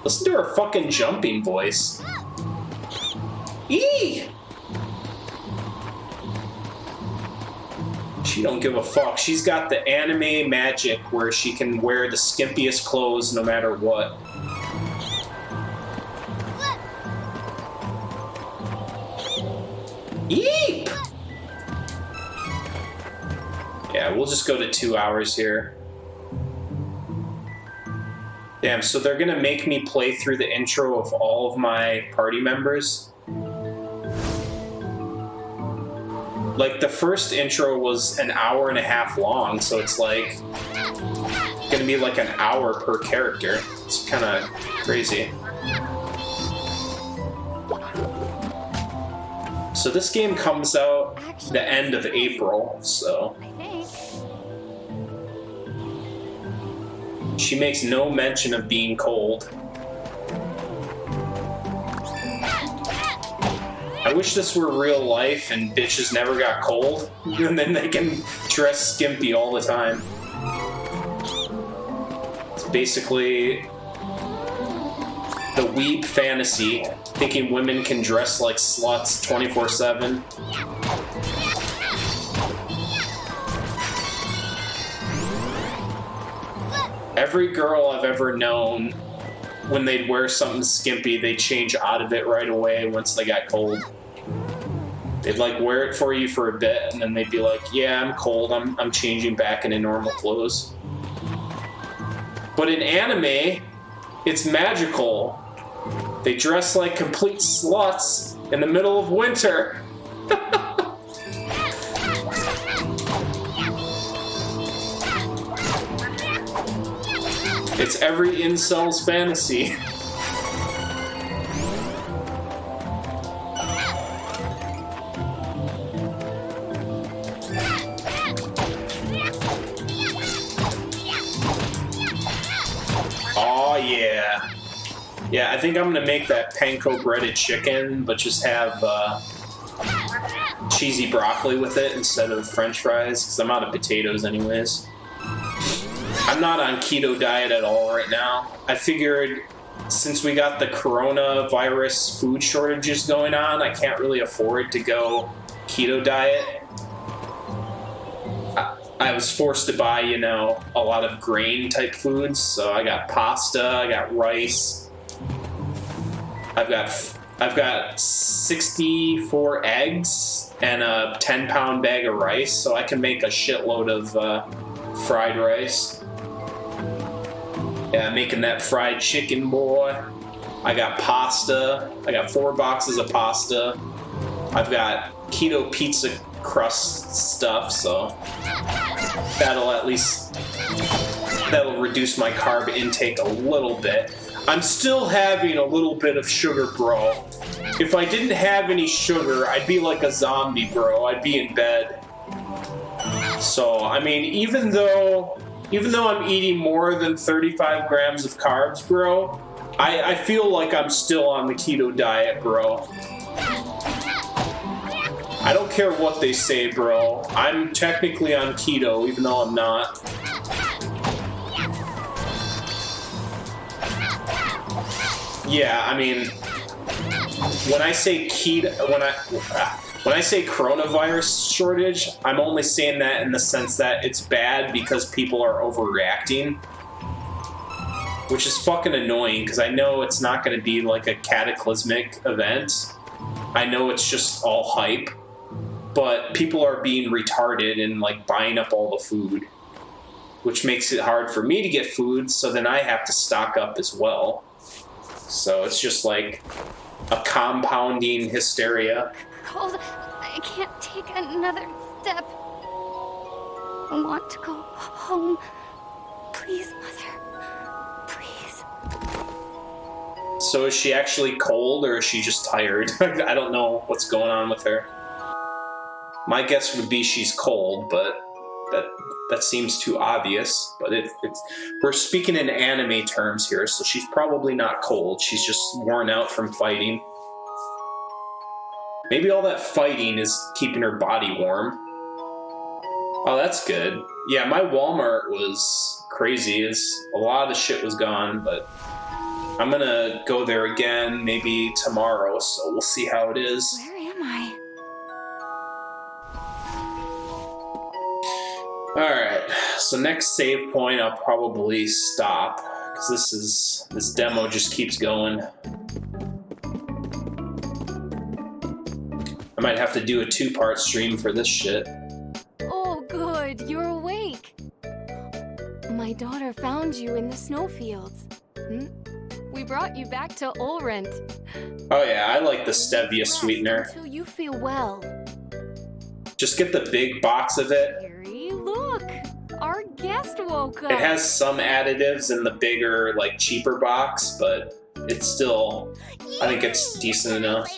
Listen to her fucking jumping voice. Eee! She don't give a fuck. She's got the anime magic where she can wear the skimpiest clothes no matter what. Yeep! Yeah, we'll just go to 2 hours here. Damn, so they're gonna make me play through the intro of all of my party members? Like, the first intro was an hour and a half long, so it's like gonna be like an hour per character. It's kind of crazy. So this game comes out the end of April, so... She makes no mention of being cold. I wish this were real life and bitches never got cold, and then they can dress skimpy all the time. It's basically the weeb fantasy, thinking women can dress like sluts 24/7. Every girl I've ever known, when they'd wear something skimpy, they'd change out of it right away once they got cold. They'd like wear it for you for a bit, and then they'd be like, yeah, I'm cold, I'm changing back into normal clothes. But in anime, it's magical. They dress like complete sluts in the middle of winter. It's every incel's fantasy. Oh yeah. Yeah, I think I'm gonna make that panko breaded chicken, but just have cheesy broccoli with it instead of French fries, because I'm out of potatoes anyways. I'm not on keto diet at all right now. I figured since we got the coronavirus food shortages going on, I can't really afford to go keto diet. I was forced to buy, you know, a lot of grain type foods. So I got pasta, I got rice. I've got 64 eggs and a 10-pound bag of rice, so I can make a shitload of fried rice. Yeah, making that fried chicken, boy. I got pasta. I got 4 boxes of pasta. I've got keto pizza crust stuff, so that'll reduce my carb intake a little bit. I'm still having a little bit of sugar, bro. If I didn't have any sugar, I'd be like a zombie, bro. I'd be in bed. So, I mean, even though I'm eating more than 35 grams of carbs, bro, I feel like I'm still on the keto diet, bro. I don't care what they say, bro. I'm technically on keto, even though I'm not. Yeah, I mean, when I say keto, when I say coronavirus shortage, I'm only saying that in the sense that it's bad because people are overreacting, which is fucking annoying because I know it's not going to be like a cataclysmic event. I know it's just all hype, but people are being retarded and like buying up all the food, which makes it hard for me to get food, so then I have to stock up as well. So it's just like a compounding hysteria. Cold. I can't take another step. I want to go home. Please, Mother. Please. So is she actually cold or is she just tired? I don't know what's going on with her. My guess would be she's cold, but that seems too obvious. But it's we're speaking in anime terms here, so she's probably not cold. She's just worn out from fighting. Maybe all that fighting is keeping her body warm. Oh, that's good. Yeah, my Walmart was crazy. A lot of the shit was gone, but I'm gonna go there again maybe tomorrow, so we'll see how it is. Where am I? Alright, so next save point I'll probably stop, because this demo just keeps going. I might have to do a 2-part stream for this shit. Oh, good. You're awake. My daughter found you in the snowfields. We brought you back to Ulrent. Oh yeah, I like the stevia sweetener. Until you feel well. Just get the big box of it. Harry, look! Our guest woke up. It has some additives in the bigger, like, cheaper box, but it's still, I think it's decent enough.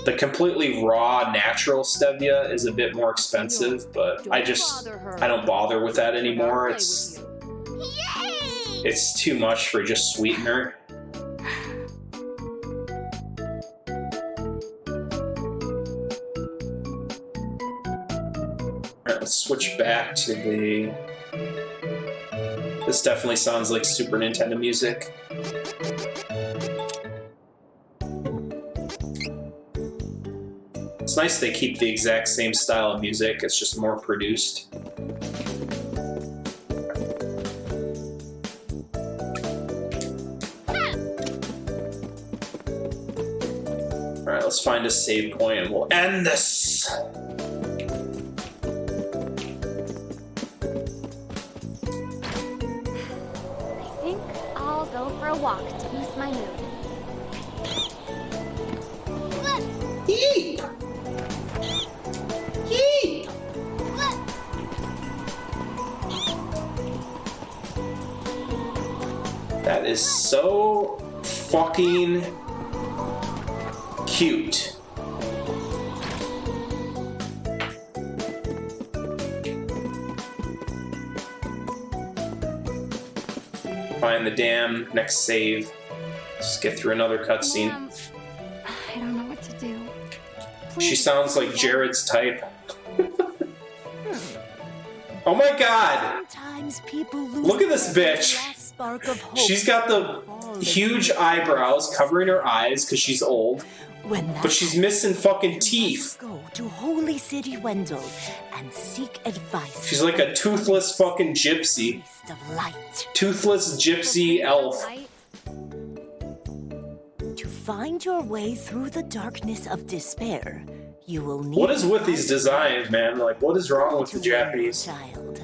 The completely raw, natural stevia is a bit more expensive, but I don't bother with that anymore. It's too much for just sweetener. Alright, let's switch back to the... This definitely sounds like Super Nintendo music. It's nice they keep the exact same style of music, it's just more produced. Alright, let's find a save point and we'll end this! I think I'll go for a walk to boost my mood. Yeet! Yeet! That is so fucking cute. Find the dam, next save. Just get through another cutscene. I don't know what to do. She sounds like Jared's type. Oh my god! Sometimes people lose Look at this bitch! spark of hope. She's got the huge eyebrows covering her eyes because she's old. But she's missing fucking teeth. Go to Holy City Wendell and seek advice. She's like a toothless fucking gypsy. Of light. Toothless gypsy elf. To find your way through the darkness of despair, you will need... What is with these designs, man? Like, what is wrong with the Japanese? Child,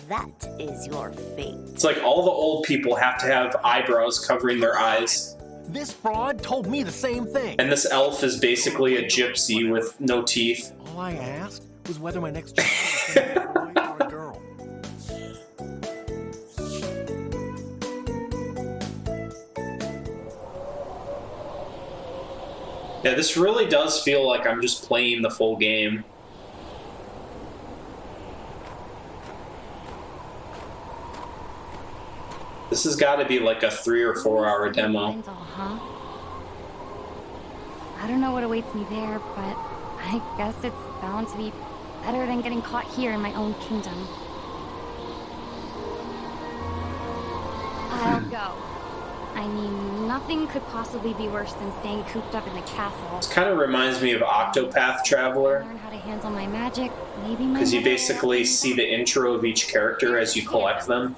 that is your fate. It's like all the old people have to have eyebrows covering their eyes. This fraud told me the same thing. And this elf is basically a gypsy with no teeth. All I asked was whether my next child was going to be a boy or a girl. Yeah, this really does feel like I'm just playing the full game. This has got to be like a 3 or 4 hour demo. Huh? I don't know what awaits me there, but I guess it's bound to be better than getting caught here in my own kingdom. I'll go. I mean, nothing could possibly be worse than staying cooped up in the castle. This kind of reminds me of Octopath Traveler. Learn how to handle my magic, maybe my... Because you basically see the intro of each character as you collect them.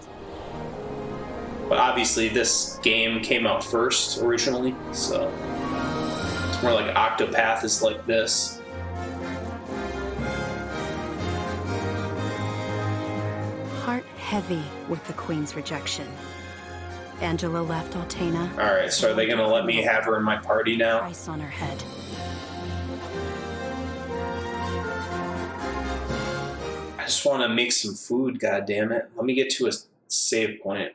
But obviously this game came out first originally, so it's more like Octopath is like this. Heart heavy with the Queen's rejection. Angela left Altena. Alright, so are they gonna let me have her in my party now? Price on her head. I just want to make some food, goddammit. Let me get to a save point.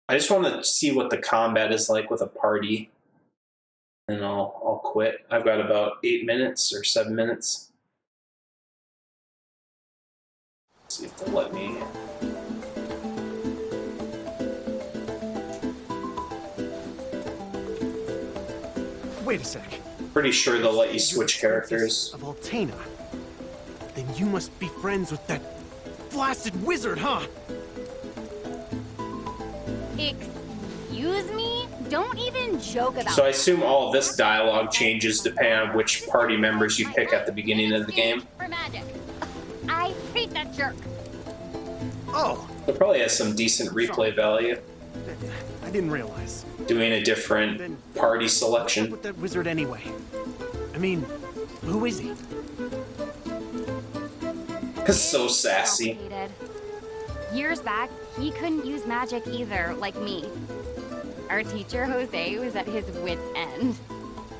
I just want to see what the combat is like with a party. And I'll quit. I've got about 8 minutes or 7 minutes. Let's see if they'll let me. Wait a sec. Pretty sure they'll let you switch characters. Of Altena. Then you must be friends with that blasted wizard, huh? Excuse me? Don't even joke about So I assume all of this dialogue changes depending on which party members you pick at the beginning of the game. For magic. I hate that jerk. Oh. It probably has some decent replay value. I didn't realize. Doing a different party selection. With that wizard anyway. I mean, who is he? It's so sassy. Years back, he couldn't use magic either, like me. Our teacher, Jose, was at his wit's end.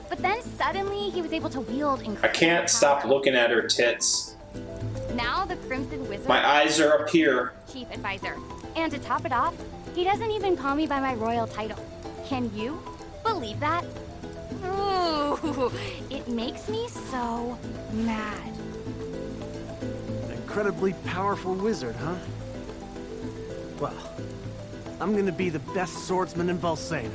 But then suddenly, he was able to wield incredible I can't stop looking at her tits. Now the Crimson Wizard... My eyes are up here. Chief advisor. And to top it off, he doesn't even call me by my royal title. Can you believe that? Ooh, it makes me so mad. An incredibly powerful wizard, huh? Well, I'm gonna be the best swordsman in Valsena.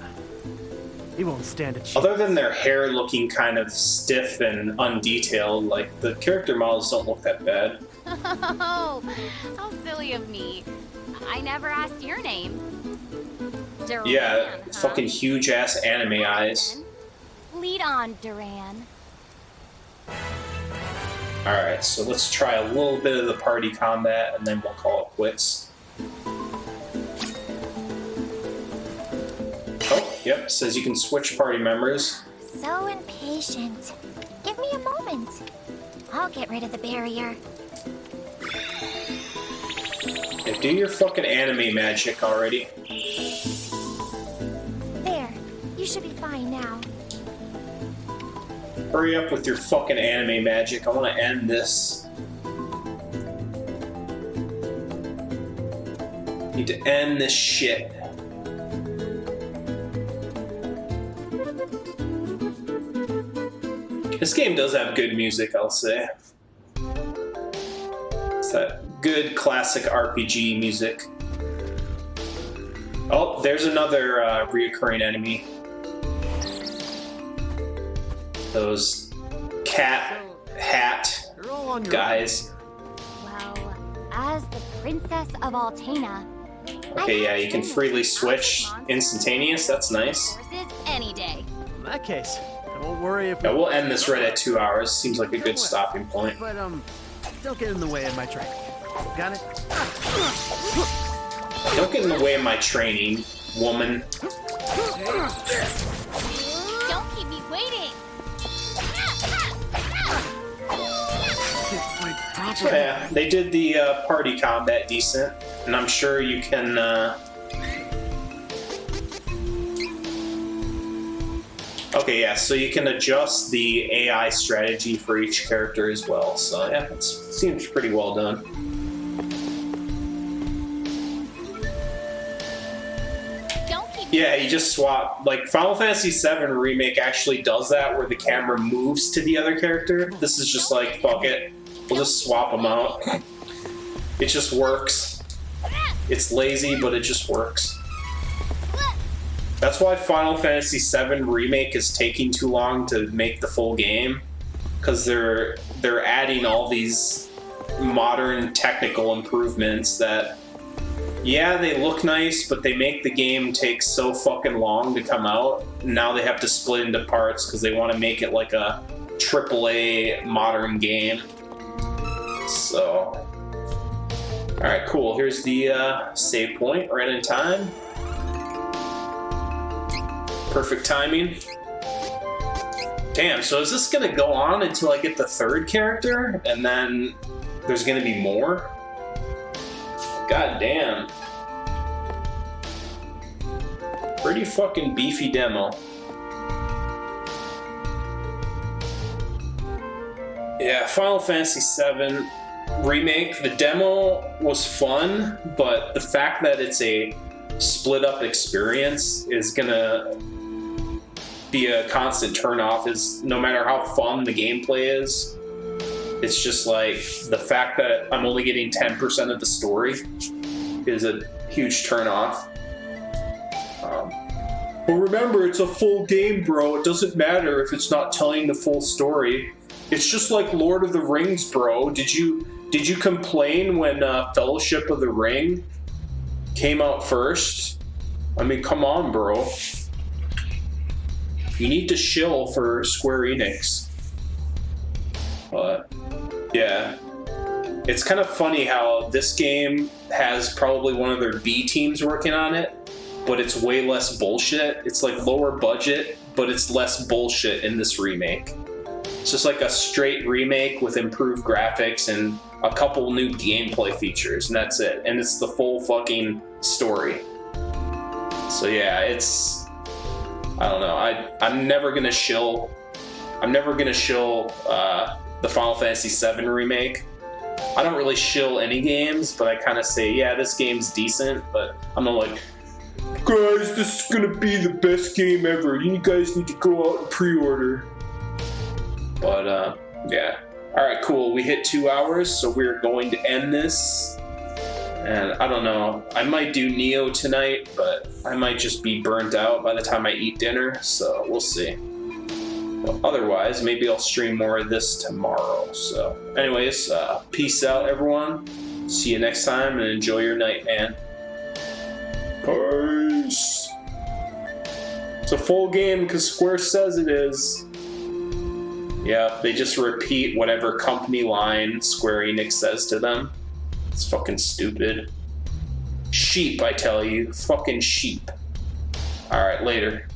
He won't stand a chance. Other than their hair looking kind of stiff and undetailed, like, the character models don't look that bad. Oh, how silly of me. I never asked your name. Duran, Yeah, huh? fucking huge-ass anime eyes. Lead on, Duran. Alright, so let's try a little bit of the party combat, and then we'll call it quits. Oh, yep, says you can switch party members. So impatient. Give me a moment. I'll get rid of the barrier. Hey, do your fucking anime magic already. There. You should be fine now. Hurry up with your fucking anime magic. I want to end this. Need to end this shit. This game does have good music, I'll say. It's that good classic RPG music. Oh, there's another reoccurring enemy. Those cat hat guys. Well, as the Princess of Altena, Okay, yeah, you can freely switch instantaneous. That's nice. horses any day. In that case, I won't worry if Yeah, we'll end this right at 2 hours. Seems like a good stopping point. But, don't get in the way of my training. Got it? Don't get in the way of my training, woman. Don't keep me waiting. So yeah, they did the party combat decent, and I'm sure you can. Okay, yeah, so you can adjust the AI strategy for each character as well. So yeah, it seems pretty well done. Yeah, you just swap. Like, Final Fantasy VII Remake actually does that, where the camera moves to the other character. This is just like, fuck it. We'll just swap them out. It just works. It's lazy, but it just works. That's why Final Fantasy VII Remake is taking too long to make the full game. Because they're adding all these modern technical improvements that... Yeah, they look nice, but they make the game take so fucking long to come out. Now they have to split into parts because they want to make it like a AAA modern game. So... Alright, cool. Here's the save point, right in time. Perfect timing. Damn, so is this gonna go on until I get the third character? And then there's gonna be more? God damn. Pretty fucking beefy demo. Yeah, Final Fantasy VII Remake, the demo was fun, but the fact that it's a split up experience is gonna be a constant turnoff. Is no matter how fun the gameplay is, it's just like the fact that I'm only getting 10% of the story is a huge turnoff. But remember, it's a full game, bro. It doesn't matter if it's not telling the full story. It's just like Lord of the Rings, bro. Did you complain when Fellowship of the Ring came out first? I mean, come on, bro. You need to shill for Square Enix. But, yeah. It's kind of funny how this game has probably one of their B teams working on it, but it's way less bullshit. It's like lower budget, but it's less bullshit in this remake. It's just like a straight remake with improved graphics and a couple new gameplay features, and that's it. And it's the full fucking story. So yeah, it's... I don't know. I'm never gonna shill the Final Fantasy VII Remake. I don't really shill any games, but I kind of say, yeah, this game's decent, but I'm not like, guys, this is gonna be the best game ever. You guys need to go out and pre-order. But, yeah. Alright, cool. We hit 2 hours, so we're going to end this. And I don't know, I might do Neo tonight, but I might just be burnt out by the time I eat dinner, so we'll see. But otherwise, maybe I'll stream more of this tomorrow. So anyways, peace out, everyone. See you next time, and enjoy your night, man. Peace. It's a full game because Square says it is. Yeah, they just repeat whatever company line Square Enix says to them. It's fucking stupid. Sheep, I tell you. Fucking sheep. Alright, later.